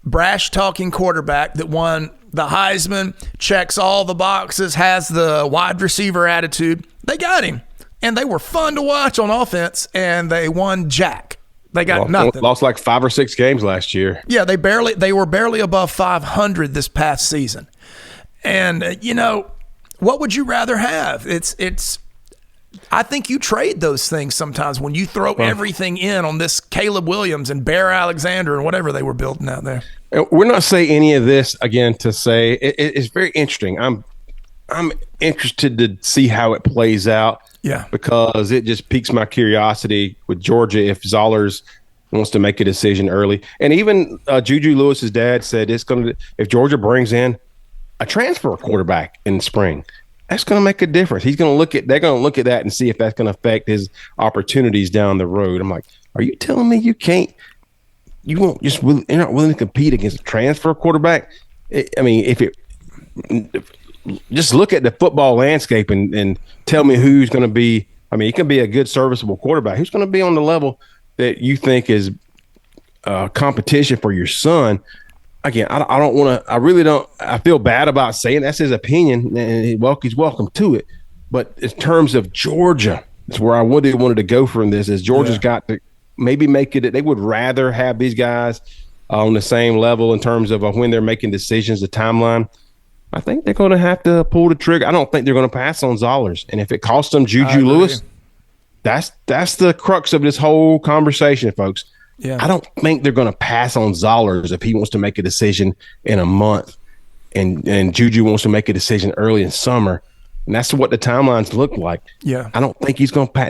brash-talking quarterback that won the Heisman, checks all the boxes, has the wide receiver attitude. They got him, and they were fun to watch on offense, and they won jack. They got nothing. Lost like 5 or 6 games last year. Yeah, they were barely above 500 this past season. And, what would you rather have? I think you trade those things sometimes when you throw everything in on this Caleb Williams and Bear Alexander and whatever they were building out there. We're not saying any of this again to say it's very interesting. I'm interested to see how it plays out. Yeah, because it just piques my curiosity with Georgia if Zollers wants to make a decision early. And even Juju Lewis's dad said if Georgia brings in a transfer quarterback in spring, that's going to make a difference. They're going to look at that and see if that's going to affect his opportunities down the road. I'm like, are you telling me you're not willing to compete against a transfer quarterback? Just look at the football landscape and tell me who's going to be. He can be a good, serviceable quarterback. Who's going to be on the level that you think is competition for your son? Again, I don't want to. I really don't. I feel bad about saying that's his opinion, and he's welcome to it. But in terms of Georgia, it's where I wanted to go from this. Is Georgia's got to maybe make it. They would rather have these guys on the same level in terms of when they're making decisions, the timeline. I think they're going to have to pull the trigger. I don't think they're going to pass on Zollers, and if it costs them Juju Lewis, that's the crux of this whole conversation, folks. Yeah. I don't think they're going to pass on Zollers if he wants to make a decision in a month, and Juju wants to make a decision early in summer, and that's what the timelines look like. Yeah, I don't think they're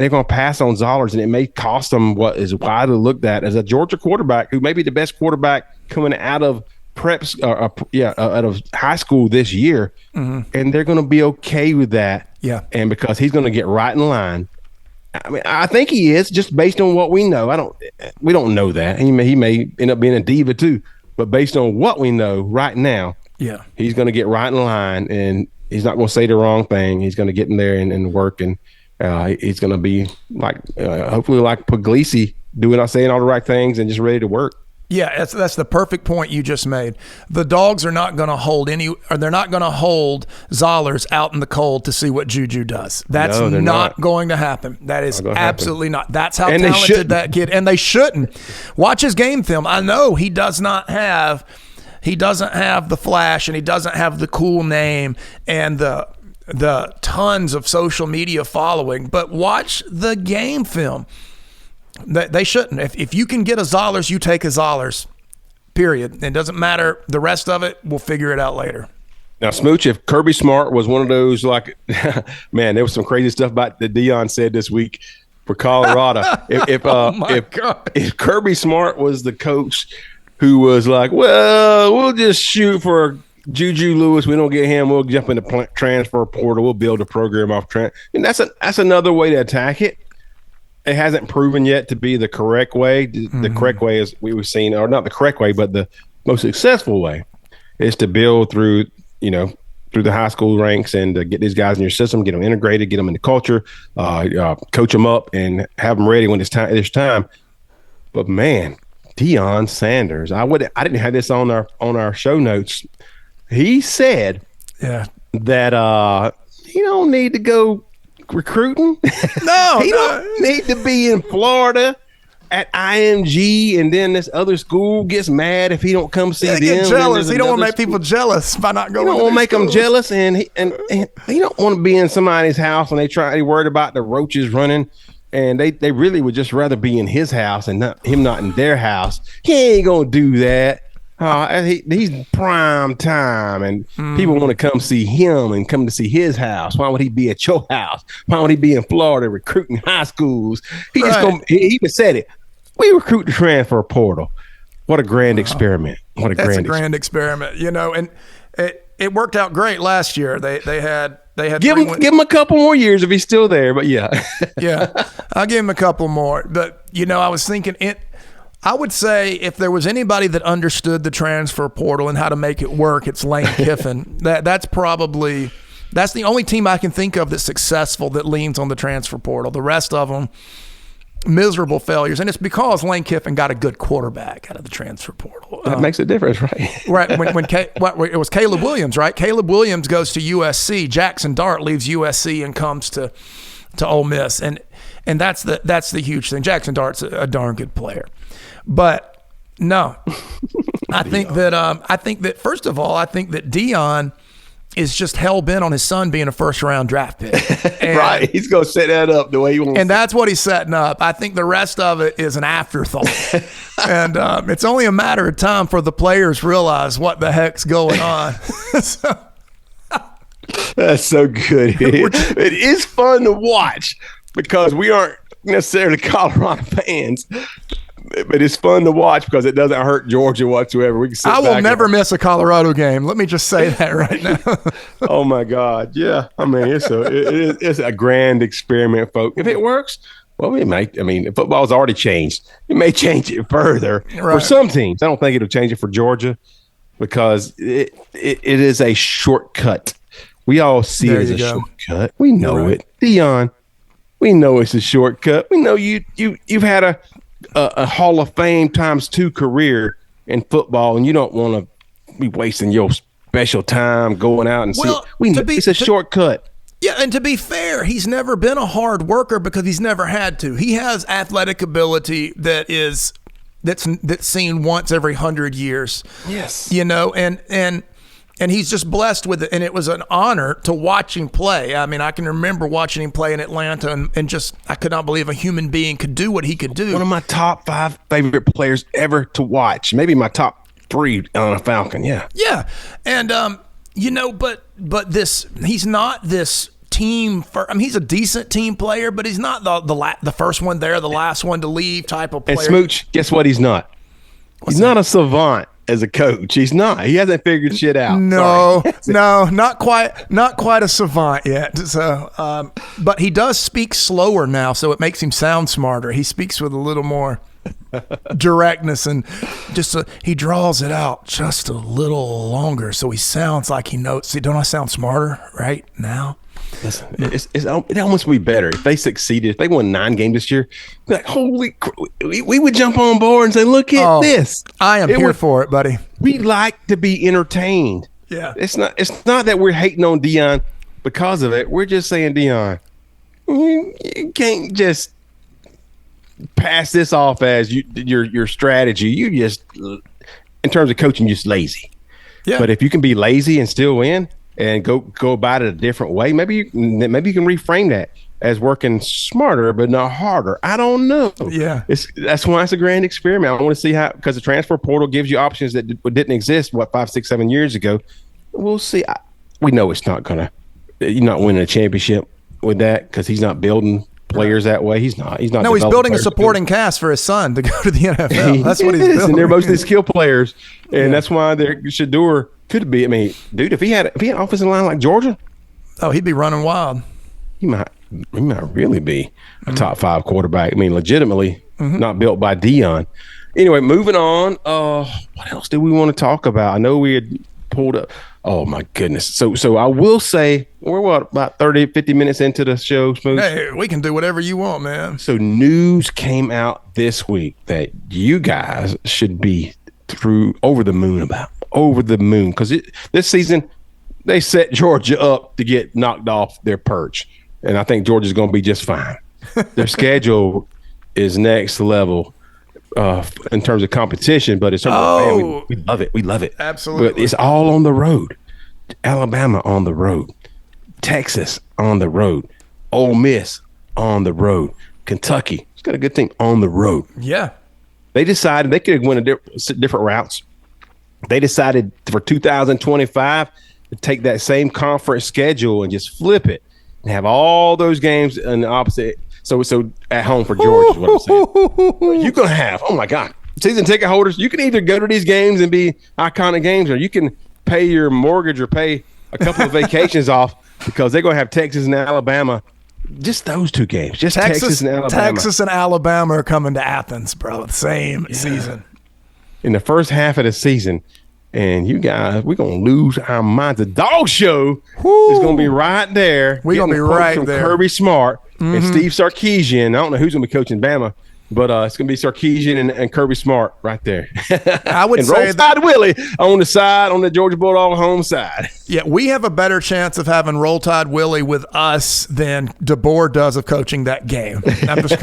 going to pass on Zollers, and it may cost them what is widely looked at as a Georgia quarterback who may be the best quarterback coming out of preps, out of high school this year, and they're going to be okay with that. Yeah, and because he's going to get right in line. I think he is, just based on what we know. We don't know that. He may end up being a diva too, but based on what we know right now, he's going to get right in line, and he's not going to say the wrong thing. He's going to get in there and work, and he's going to be like hopefully like Puglisi, saying all the right things and just ready to work. Yeah, that's the perfect point you just made. The Dogs are not going to they're not going to hold Zollers out in the cold to see what Juju does. That's not going to happen. That is absolutely not. That's how talented that kid, and they shouldn't. Watch his game film. I know he doesn't have the flash, and he doesn't have the cool name and the tons of social media following, but watch the game film. They shouldn't. If you can get a Zollers, you take a Zollers, period. It doesn't matter. The rest of it, we'll figure it out later. Now, Smooch, if Kirby Smart was one of those, like, man, there was some crazy stuff about that Dion said this week for Colorado. If Kirby Smart was the coach who was like, well, we'll just shoot for Juju Lewis, we don't get him, we'll jump in the transfer portal, we'll build a program off and that's another way to attack it. It hasn't proven yet to be the correct way. The correct way is we've seen, or not the correct way, but the most successful way is to build through the high school ranks and to get these guys in your system, get them integrated, get them in the culture, coach them up, and have them ready when it's time. But man, Deion Sanders, I didn't have this on our show notes. He said that he don't need to go recruiting. No, he don't need to be in Florida at IMG, and then this other school gets mad if he don't come see them. Get jealous. He don't want to make people jealous by not going. He don't want to make them jealous, and he don't want to be in somebody's house and they worried about the roaches running, and they really would just rather be in his house and not in their house. He ain't gonna do that. He's prime time, and people want to come see him and come to see his house. Why would he be at your house? Why would he be in Florida recruiting high schools? He even said it. We recruit the transfer portal. What a grand experiment! That's a grand experiment. And it worked out great last year. They had give him a couple more years if he's still there. But yeah, I'll give him a couple more. But I was thinking I would say if there was anybody that understood the transfer portal and how to make it work, it's Lane Kiffin. That's the only team I can think of that's successful that leans on the transfer portal. The rest of them, miserable failures. And it's because Lane Kiffin got a good quarterback out of the transfer portal. That makes a difference, right? Right. It was Caleb Williams, right? Caleb Williams goes to USC. Jackson Dart leaves USC and comes to Ole Miss. And that's the huge thing. Jackson Dart's a darn good player. But no, I think that first of all, I think that Deion is just hell bent on his son being a first round draft pick. Right, he's gonna set that up the way he wants. And that's what he's setting up. I think the rest of it is an afterthought, and it's only a matter of time for the players realize what the heck's going on. That's so good. It is fun to watch because we aren't necessarily Colorado fans. But it's fun to watch because it doesn't hurt Georgia whatsoever. We can sit I will back never miss a Colorado game. Let me just say that right now. Oh my God, yeah. I mean, it's a grand experiment, folks. If it works, well, it might. I mean, football's already changed. It may change it further for some teams. I don't think it'll change it for Georgia because it is a shortcut. We all see it as a shortcut. We know it, Deion. We know it's a shortcut. We know you've had a Hall of Fame ×2 career in football, and you don't want to be wasting your special time going out and see. We know it's a shortcut. Yeah, and to be fair, he's never been a hard worker because he's never had to. He has athletic ability that's seen once every 100 years. Yes, and he's just blessed with it. And it was an honor to watch him play. I mean, I can remember watching him play in Atlanta and just, I could not believe a human being could do what he could do. One of my top 5 favorite players ever to watch. Maybe my top 3 on a Falcon. Yeah. Yeah. And, but he's not this team. He's a decent team player, but he's not the first one there, the last one to leave type of player. And Smooch, guess what? He's not. He's not a savant. As a coach, he's not. He hasn't figured shit out. No, not quite a savant yet. So, but he does speak slower now, so it makes him sound smarter. He speaks with a little more directness and he draws it out just a little longer, so he sounds like he knows. See, don't I sound smarter right now? Listen, it almost would be better if they succeeded. If they won 9 games this year, be like, holy, we would jump on board and say, look at this. I am here for it, buddy. We like to be entertained. Yeah. It's not that we're hating on Deion because of it. We're just saying, Deion, you can't just pass this off as your strategy. You just, in terms of coaching, just lazy. Yeah. But if you can be lazy and still win and go about it a different way, maybe you can reframe that as working smarter but not harder. I don't know. Yeah. That's why it's a grand experiment. I want to see how, because the transfer portal gives you options that didn't exist 5, 6, 7 years ago. We'll see. We know it's not gonna. You're not winning a championship with that because he's not building players that way. He's not. No, he's building a supporting cast for his son to go to the NFL. That's what he's building. And they're mostly skill players, and that's why Shador could be. I mean, dude, if he had an offensive line like Georgia, he'd be running wild. He might really be a top 5 quarterback. I mean, legitimately not built by Deion. Anyway, moving on. What else do we want to talk about? I know we had pulled up. Oh my goodness. So I will say we're about 30, 50 minutes into the show, Smooch? Hey, we can do whatever you want, man. So news came out this week that you guys should be over the moon because this season they set Georgia up to get knocked off their perch, and I think Georgia's going to be just fine. Their schedule is next level in terms of competition, but it's we love it. We love it. Absolutely. But it's all on the road. Alabama on the road, Texas on the road, Ole Miss on the road, Kentucky. It's got a good team on the road. Yeah. They decided they could have went different routes. They decided for 2025 to take that same conference schedule and just flip it and have all those games in the opposite. So at home for Georgia is what I'm saying. You're going to have, oh my God, season ticket holders, you can either go to these games and be iconic games, or you can pay your mortgage or pay a couple of vacations off because they're going to have Texas and Alabama. Just those 2 games. Just Texas and Alabama. Texas and Alabama are coming to Athens, bro. Same season. In the first half of the season. And you guys, we're going to lose our minds. The Dog Show is going to be right there. We're going to be right from there. Kirby Smart and Steve Sarkisian. I don't know who's going to be coaching Bama, but it's going to be Sarkisian and Kirby Smart right there. I would and say roll Tide Willie on the Georgia Bulldog home side. Yeah, we have a better chance of having Roll Tide Willie with us than DeBoer does of coaching that game. I'm just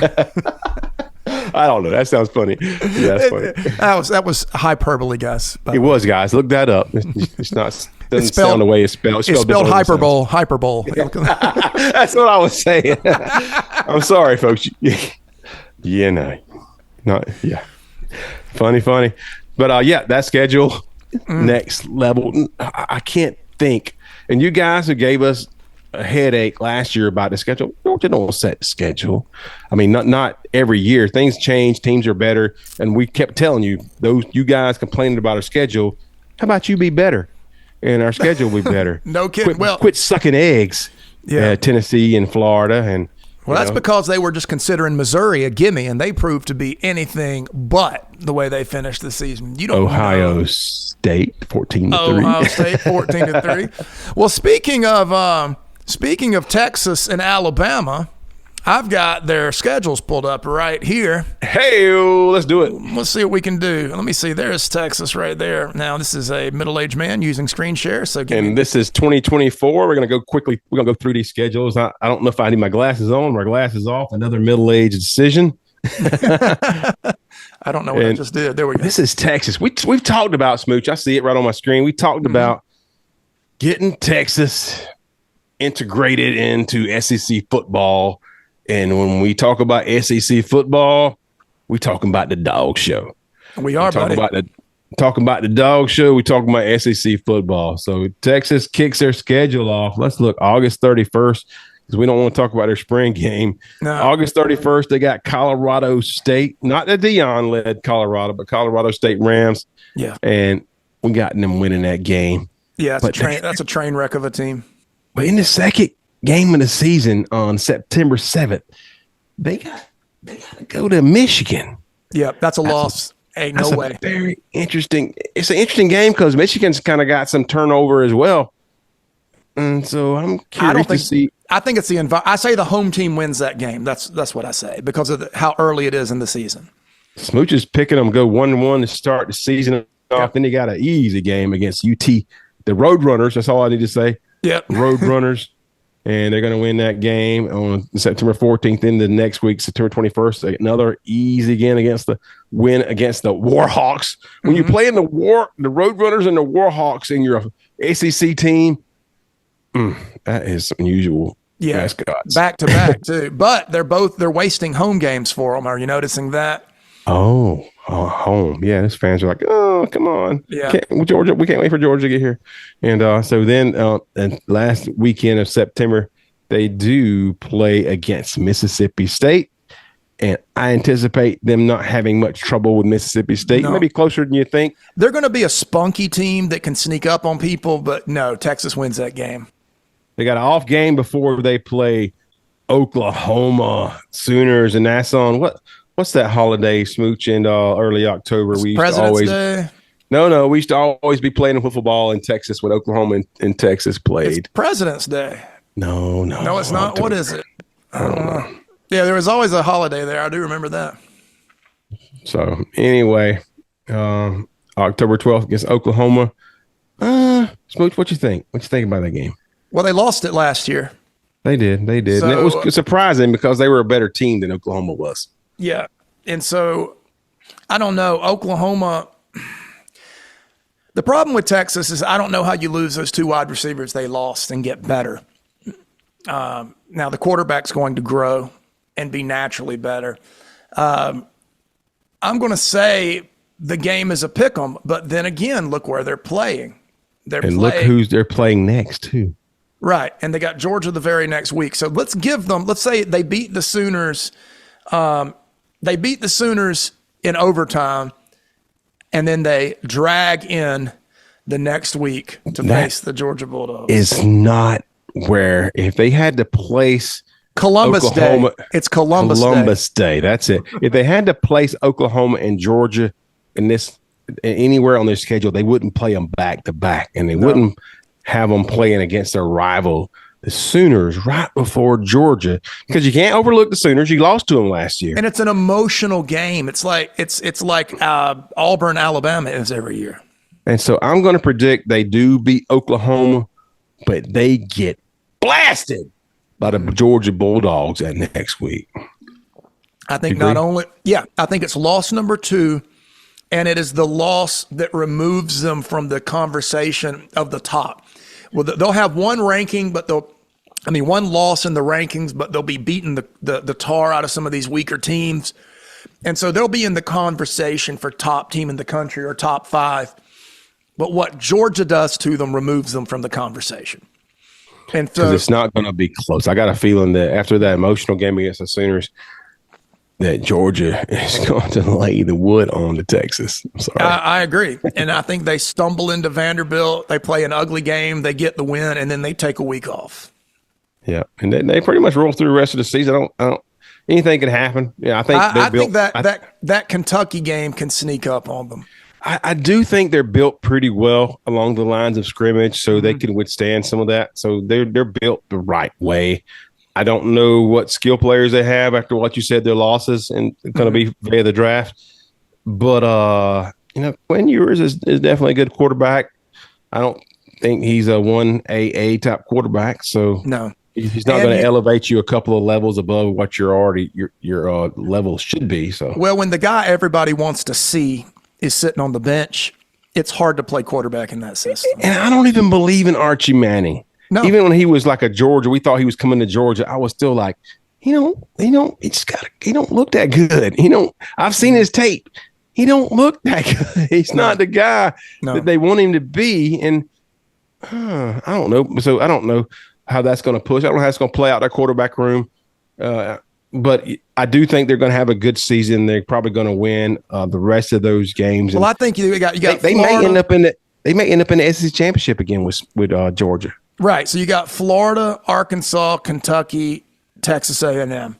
I don't know. That sounds funny. Yeah, that's funny. That was hyperbole, guys. It was, guys. Look that up. It's not. Doesn't sound the way it's spelled. It's spelled hyperbole. That's what I was saying. I'm sorry, folks. Yeah. Funny. But that schedule, next level. I can't think. And you guys who gave us a headache last year about the schedule, Georgia don't set the schedule. I mean, not every year. Things change. Teams are better. And we kept telling you, you guys complaining about our schedule. How about you be better? And our schedule will be better. No kidding. Quit sucking eggs. Yeah. Tennessee and Florida. And that's because they were just considering Missouri a gimme, and they proved to be anything but the way they finished the season. You don't Ohio State 14-3. Ohio State 14-3. Well, speaking of Texas and Alabama, I've got their schedules pulled up right here. Hey, let's do it. Let's see what we can do. Let me see. There's Texas right there. Now, this is a middle-aged man using screen share. This is 2024. We're going to go quickly. We're going to go through these schedules. I don't know if I need my glasses on, my glasses off. Another middle-aged decision. I don't know what I just did. There we go. This is Texas. We've talked about, Smooch. I see it right on my screen. We talked about getting Texas integrated into SEC football. And when we talk about SEC football, we talking about the Dog Show. We are, buddy. Talking about the Dog Show. We talking about SEC football. So Texas kicks their schedule off. Let's look, August 31st, because we don't want to talk about their spring game. No. August 31st, they got Colorado State, not the Deion-led Colorado, but Colorado State Rams. Yeah. And we got them winning that game. Yeah, that's a train wreck of a team. But in the second game of the season on September 7th, they got to go to Michigan. Yeah, that's a loss. Ain't no way. Very interesting. It's an interesting game because Michigan's kind of got some turnover as well. And so I'm curious to see. I think it's I say the home team wins that game. That's what I say because of how early it is in the season. Smooch is picking them go 1-1 to start the season off. Then he got an easy game against UT, the Roadrunners. That's all I need to say. Yep. Roadrunners. And they're going to win that game on September 14th. Then the next week, September 21st, another easy again against the Warhawks. When you play in the Roadrunners and the Warhawks in your SEC team, that is unusual. Yeah, mascots. Back to back too. But they're wasting home games for them. Are you noticing that? Oh, home. Yeah, his fans are like, oh, come on. Yeah. Georgia, we can't wait for Georgia to get here. And so then and last weekend of September, they do play against Mississippi State. And I anticipate them not having much trouble with Mississippi State. No. Maybe closer than you think. They're going to be a spunky team that can sneak up on people, but no, Texas wins that game. They got an off game before they play Oklahoma Sooners, and that's on what's that holiday, Smooch, in early October? We used President's Day. No, we used to always be playing football in Texas when Oklahoma and Texas played. It's President's Day. No, it's not. What is it? I don't know. Yeah, there was always a holiday there. I do remember that. So anyway, October 12th against Oklahoma. Smooch, what you think? What you think about that game? Well, they lost it last year. They did. So, and it was surprising because they were a better team than Oklahoma was. Yeah. And so I don't know. Oklahoma. The problem with Texas is I don't know how you lose those two wide receivers they lost and get better. Now the quarterback's going to grow and be naturally better. I'm going to say the game is a pick 'em, but then again, look where they're playing. Look who's they're playing next too. Right, and they got Georgia the very next week. So let's say they beat the Sooners. They beat the Sooners in overtime, and then they drag in the next week to face the Georgia Bulldogs. Is not where if they had to place Columbus Oklahoma, Day. It's Columbus Day. That's it. If they had to place Oklahoma and Georgia in this anywhere on their schedule, they wouldn't play them back to back, and they wouldn't have them playing against their rival, the Sooners, right before Georgia, because you can't overlook the Sooners. You lost to them last year, and it's an emotional game. It's like Auburn, Alabama is every year. And so I'm going to predict they do beat Oklahoma, but they get blasted by the Georgia Bulldogs that next week. I think I think it's loss number 2. And it is the loss that removes them from the conversation of the top. Well, they'll have one ranking, but one loss in the rankings, but they'll be beating the tar out of some of these weaker teams. And so they'll be in the conversation for top team in the country or top 5. But what Georgia does to them removes them from the conversation. And so it's not going to be close. I got a feeling that after that emotional game against the Sooners, that Georgia is going to lay the wood on to Texas. I'm sorry. I agree. And I think they stumble into Vanderbilt. They play an ugly game. They get the win, and then they take a week off. Yeah, and they pretty much roll through the rest of the season. I don't anything can happen. Yeah, I think that Kentucky game can sneak up on them. I do think they're built pretty well along the lines of scrimmage, so they can withstand some of that. So they're built the right way. I don't know what skill players they have after what you said, their losses, and going to be via the draft. But, Quinn Ewers is definitely a good quarterback. I don't think he's a 1AA type quarterback. So no, he's not going to elevate you a couple of levels above what your level should be. So well, when the guy everybody wants to see is sitting on the bench, it's hard to play quarterback in that system. And I don't even believe in Archie Manning. No. Even when he was like a Georgia, we thought he was coming to Georgia. I was still like, he don't look that good. I've seen his tape. He don't look that good. He's not the guy that they want him to be. And I don't know. So I don't know how that's going to push. I don't know how it's going to play out their quarterback room. But I do think they're going to have a good season. They're probably going to win the rest of those games. Well, I think you got. They may end up in the SEC championship again with Georgia. Right. So you got Florida, Arkansas, Kentucky, Texas A&M.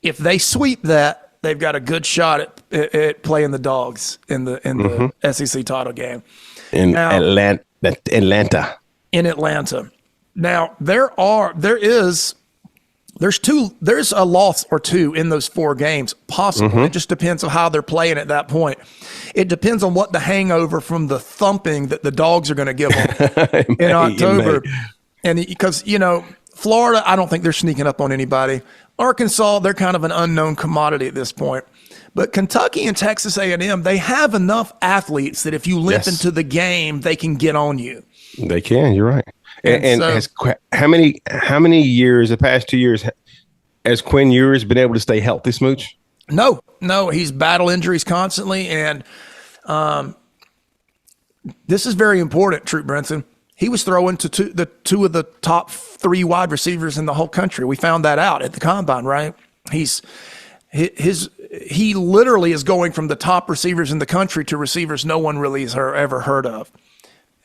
If they sweep that, they've got a good shot at playing the Dogs in the SEC title game. In Atlanta. In Atlanta. Now there's a loss or two in those 4 games possible. It just depends on how they're playing at that point. It depends on what the hangover from the thumping that the Dogs are going to give them in October. And because, Florida, I don't think they're sneaking up on anybody. Arkansas, they're kind of an unknown commodity at this point. But Kentucky and Texas A&M, they have enough athletes that if you limp into the game, they can get on you. They can. You're right. And so, how many years, the past 2 years, has Quinn Ewers been able to stay healthy, Smooch? No, he's battle injuries constantly, and this is very important, Troup Brinson. He was throwing to two of the top 3 wide receivers in the whole country. We found that out at the combine, right? He literally is going from the top receivers in the country to receivers no one really has ever heard of.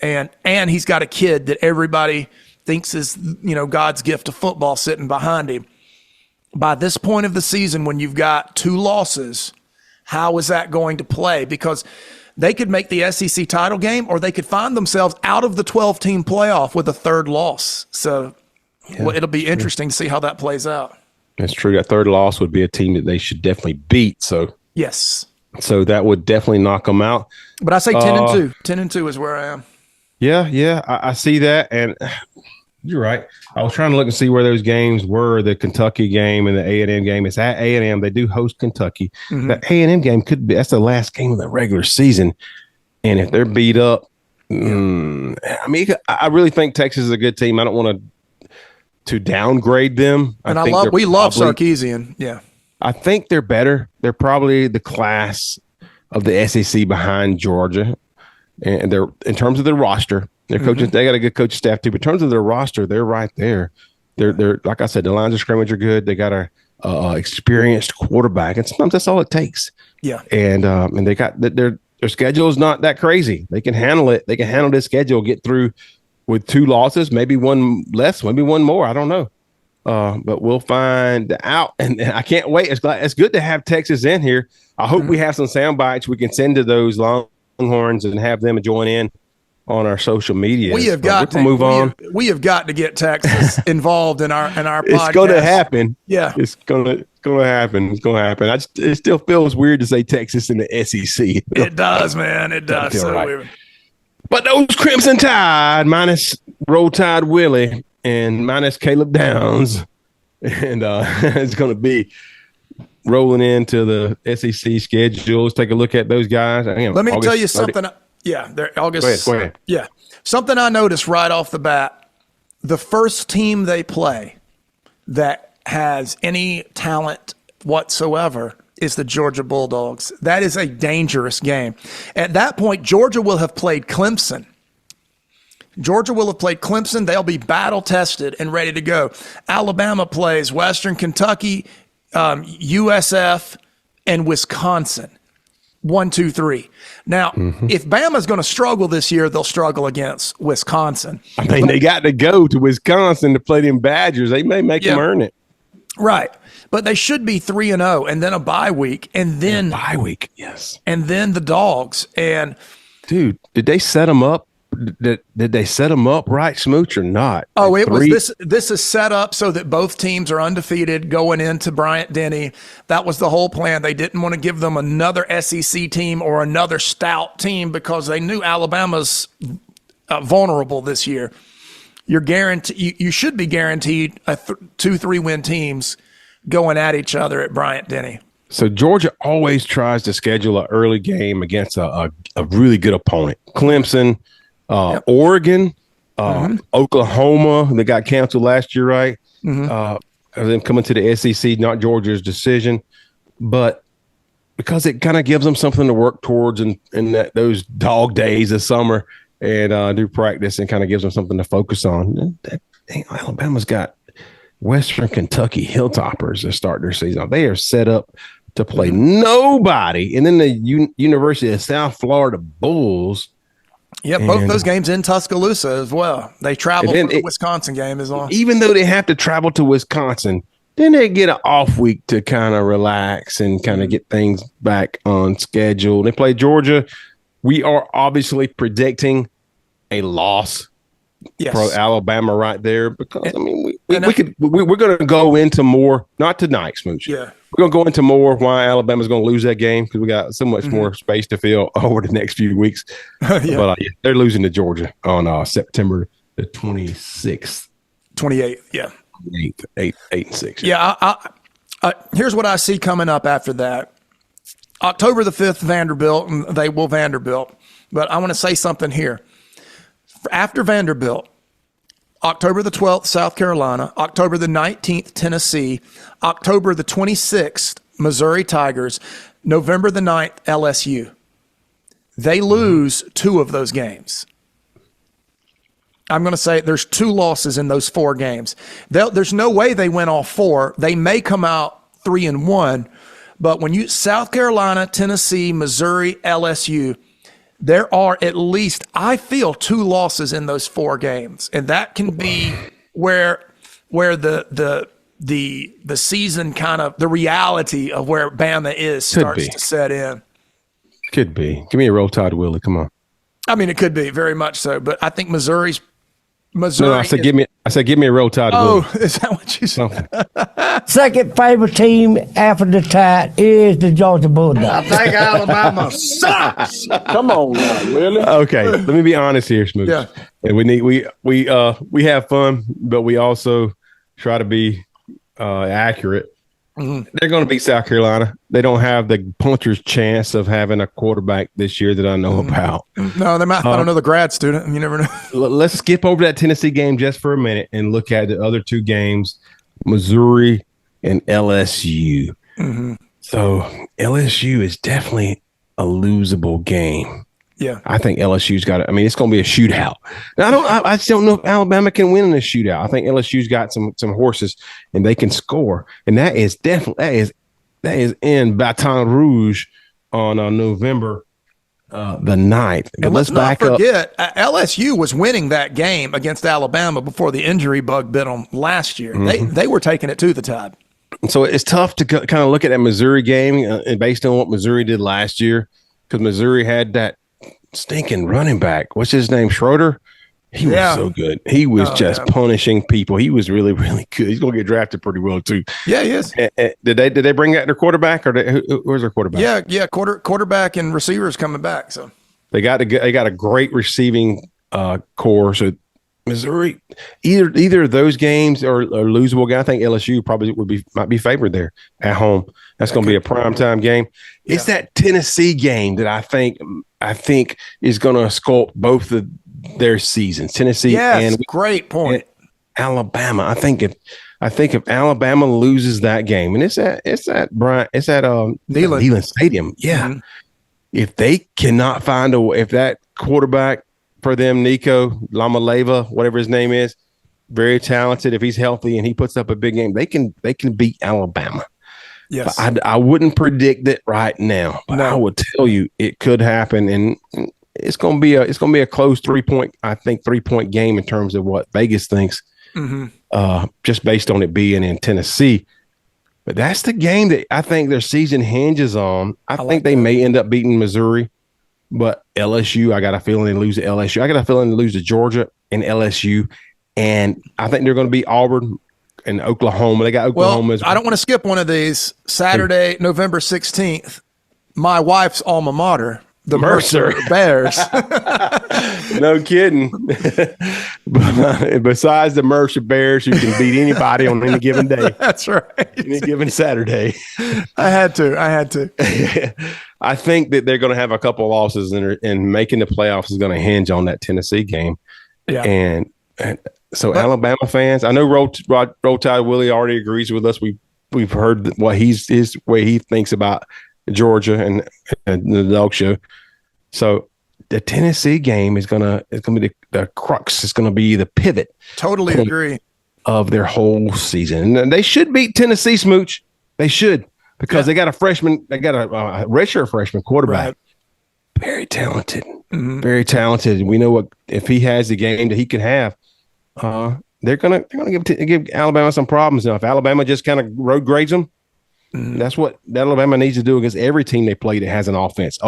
And he's got a kid that everybody thinks is, God's gift to football sitting behind him. By this point of the season, when you've got 2 losses, how is that going to play? Because they could make the SEC title game, or they could find themselves out of the 12-team playoff with a 3rd loss. So it'll be interesting to see how that plays out. That's true. That 3rd loss would be a team that they should definitely beat. So yes. So that would definitely knock them out. But I say 10-2. 10-2 is where I am. Yeah, I see that, and you're right. I was trying to look and see where those games were. The Kentucky game and the A&M game. It's at A&M. They do host Kentucky. The A&M game could be. That's the last game of the regular season, and if they're beat up, I really think Texas is a good team. I don't want to downgrade them. And we love Sarkisian. Yeah, I think they're better. They're probably the class of the SEC behind Georgia. And they're, in terms of their roster, their coaches, they got a good coaching staff too. But in terms of their roster, they're right there. They're like I said, the lines of scrimmage are good. They got a experienced quarterback, and sometimes that's all it takes. Yeah. And they got their schedule is not that crazy. They can handle it. They can handle this schedule, get through with 2 losses, maybe 1 less, maybe 1 more. I don't know. But we'll find out. And I can't wait. It's good to have Texas in here. I hope we have some sound bites we can send to those Longhorns and have them join in on our social media. We have got to move on. We have got to get Texas involved in our podcast. It's going to happen. Yeah, it's going to happen. It's going to happen. It still feels weird to say Texas in the SEC. It does, man. It does. So right. Weird. But those Crimson Tide minus Roll Tide Willie and minus Caleb Downs, and it's going to be rolling into the SEC schedule. Let's take a look at those guys. Let me tell you something. Yeah, they're August. Go ahead. Yeah, something I noticed right off the bat. The first team they play that has any talent whatsoever is the Georgia Bulldogs. That is a dangerous game. At that point, Georgia will have played Clemson. They'll be battle tested and ready to go. Alabama plays Western Kentucky, USF, and Wisconsin. 1, 2, 3. Now, if Bama's going to struggle this year, they'll struggle against Wisconsin. I mean, they got to go to Wisconsin to play them Badgers. They may make them earn it. Right. But they should be 3-0, and then a bye week, and then yes. And then the Dogs. And dude, did they set them up? Did they set them up right, Smooch, or not? Oh, it was this is set up so that both teams are undefeated going into Bryant-Denny. That was the whole plan. They didn't want to give them another SEC team or another stout team because they knew Alabama's vulnerable this year. You should be guaranteed 2-3 win teams going at each other at Bryant-Denny. So Georgia always tries to schedule an early game against a really good opponent. Clemson, Oregon, Oklahoma, they got canceled last year, right? Them coming to the SEC, not Georgia's decision, but because it kind of gives them something to work towards in those dog days of summer and do practice, and kind of gives them something to focus on. Alabama's got Western Kentucky Hilltoppers to start their season. They are set up to play nobody, and then the University of South Florida Bulls. Yeah, both those games in Tuscaloosa as well. They travel for the Wisconsin game as well. Even though they have to travel to Wisconsin, then they get an off week to kind of relax and kind of get things back on schedule. They play Georgia. We are obviously predicting a loss Yes. Alabama right there, because I mean we're going to go into more, not tonight, Smooch. Yeah, we're going to go into more why Alabama's going to lose that game, because we got so much more space to fill over the next few weeks. Yeah. But they're losing to Georgia on September the 26th, 28th. Yeah, 8 and 6. Yeah. Here's what I see coming up after that. October the 5th, Vanderbilt, and they will Vanderbilt. But I want to say something here. After Vanderbilt, October the 12th, South Carolina, October the 19th, Tennessee, October the 26th, Missouri Tigers, November the 9th, LSU. They lose 2 of those games. I'm going to say there's 2 losses in those 4 games. There's no way they win all 4. They may come out 3-1, but when you South Carolina, Tennessee, Missouri, LSU, there are at least, I feel, 2 losses in those 4 games, and that can be where the season kind of, the reality of where Bama is starts to set in. Could be. Give me a roll Tide Willie. Come on. I mean, it could be very much so, but I think Missouri. No, I said give me a roll Tide Willie. Oh, is that what you said? Second favorite team after the Tide is the Georgia Bulldogs. I think Alabama sucks. Come on now, really? Okay, let me be honest here, Smooch. Yeah. And we have fun, but we also try to be accurate. Mm-hmm. They're going to beat South Carolina. They don't have the puncher's chance of having a quarterback this year that I know about. No, they might. I don't know the grad student. You never know. Let's skip over that Tennessee game just for a minute and look at the other 2 games, Missouri and LSU. Mm-hmm. So LSU is definitely a losable game. Yeah, I think LSU's got it. I mean, it's going to be a shootout. Now, I just don't know if Alabama can win in a shootout. I think LSU's got some horses and they can score, and that is definitely that is in Baton Rouge on November the 9th. But and let's not back up. forget, LSU was winning that game against Alabama before the injury bug bit them last year. They were taking it to the Tide. So it's tough to kind of look at that Missouri game and based on what Missouri did last year, because Missouri had that stinking running back. What's his name? Schroeder? He was so good. He was punishing people. He was really, really good. He's going to get drafted pretty well too. Yeah, he is. Did they bring out their quarterback, or where's their quarterback? Yeah. Quarterback and receivers coming back. So they got a great receiving core. So Missouri, either of those games are losable. I think LSU probably might be favored there at home. That's going to be a primetime game. Yeah. It's that Tennessee game that I think is going to sculpt both of their seasons. Tennessee and great point. And Alabama. I think if Alabama loses that game, and it's at Neyland Stadium. Yeah. Mm-hmm. If they cannot find if that quarterback for them, Nico Lamaleva, whatever his name is, very talented. If he's healthy and he puts up a big game, they can beat Alabama. Yes, but I wouldn't predict it right now. But I would tell you it could happen, and it's going to be a close 3-point game in terms of what Vegas thinks, just based on it being in Tennessee. But that's the game that I think their season hinges on. I think they may end up beating Missouri, but LSU, I got a feeling they lose to LSU. I got a feeling they lose to Georgia and LSU, and I think they're going to beat Auburn and Oklahoma. They got Oklahoma. Well, I don't want to skip one of these. Saturday, November 16th, my wife's alma mater, the Mercer Bears. No kidding. Besides the Mercer Bears, you can beat anybody on any given day. That's right. Any given Saturday. I had to. I think that they're going to have a couple of losses, and making the playoffs is going to hinge on that Tennessee game. Yeah. And so Alabama fans, I know Roll Tide Willie already agrees with us. We've heard what his way he thinks about Georgia and the Dog Show. So the Tennessee game is gonna be the crux. It's gonna be the pivot. Totally agree. Of their whole season, and they should beat Tennessee, Smooch. They should, because they got a freshman. They got a redshirt freshman quarterback. Right. Very talented. Mm-hmm. Very talented. We know what if he has the game that he could have. They're gonna give Alabama some problems now. If Alabama just kind of road grades them, that's what Alabama needs to do against every team they play that has an offense.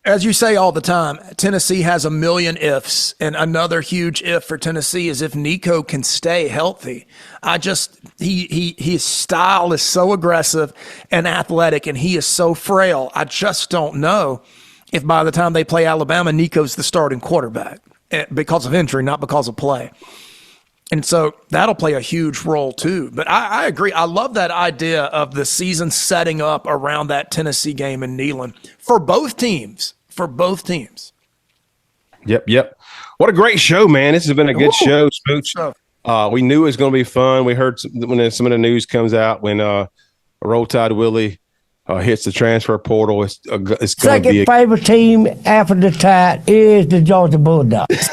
As you say all the time, Tennessee has a million ifs, and another huge if for Tennessee is if Nico can stay healthy. His style is so aggressive and athletic, and he is so frail. I just don't know if by the time they play Alabama, Nico's the starting quarterback because of injury, not because of play. And so that'll play a huge role too. But I agree. I love that idea of the season setting up around that Tennessee game in Neyland for both teams. Yep. What a great show, man. This has been a good show, Smooch. We knew it was going to be fun. We heard when some of the news comes out when Roll Tide Willie hits the transfer portal. It's going to be Second favorite team after the Tide is the Georgia Bulldogs.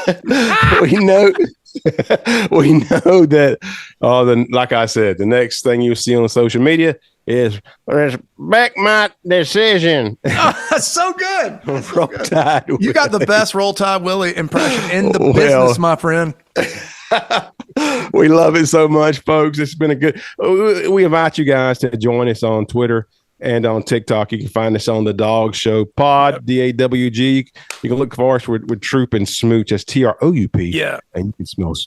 We know that, like I said, the next thing you see on social media is back my decision. That's so good. Roll Tide Willie. You got the best Roll Tide Willie impression in the business, my friend. We love it so much, folks. It's been a good. We invite you guys to join us on Twitter and on TikTok. You can find us on the Dawgs Show Pod, DAWG. You can look for us with Troup and Smooch. That's TROUP. Yeah. And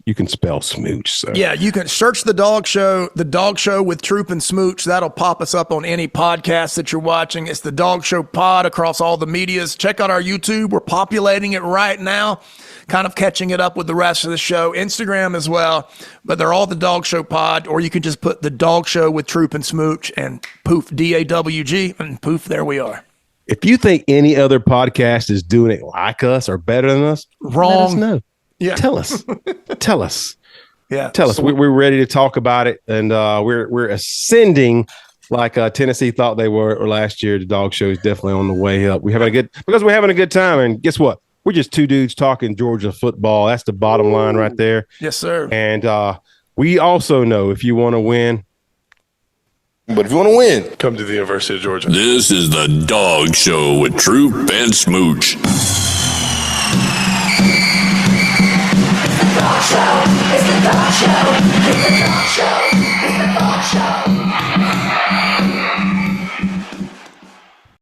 you can spell Smooch. So. Yeah, you can search the Dawgs Show with Troup and Smooch. That'll pop us up on any podcast that you're watching. It's the Dawgs Show Pod across all the medias. Check out our YouTube. We're populating it right now, kind of catching it up with the rest of the show. Instagram as well. But they're all the Dawgs Show Pod, or you can just put the Dawgs Show with Troup and Smooch and poof, DAWG, and poof, there we are. If you think any other podcast is doing it like us or better than us, wrong. Let us know. Yeah. Tell us. Yeah. Tell us. We're ready to talk about it, and we're ascending like Tennessee thought they were last year. The Dawgs Show is definitely on the way up. We're having a good time, and guess what? We're just two dudes talking Georgia football. That's the bottom line right there. Yes, sir. And we also know if you want to win. But if you want to win, come to the University of Georgia. This is the Dawgs Show with Troup and Smooch. It's the dog show. It's the dog show. It's the dog show.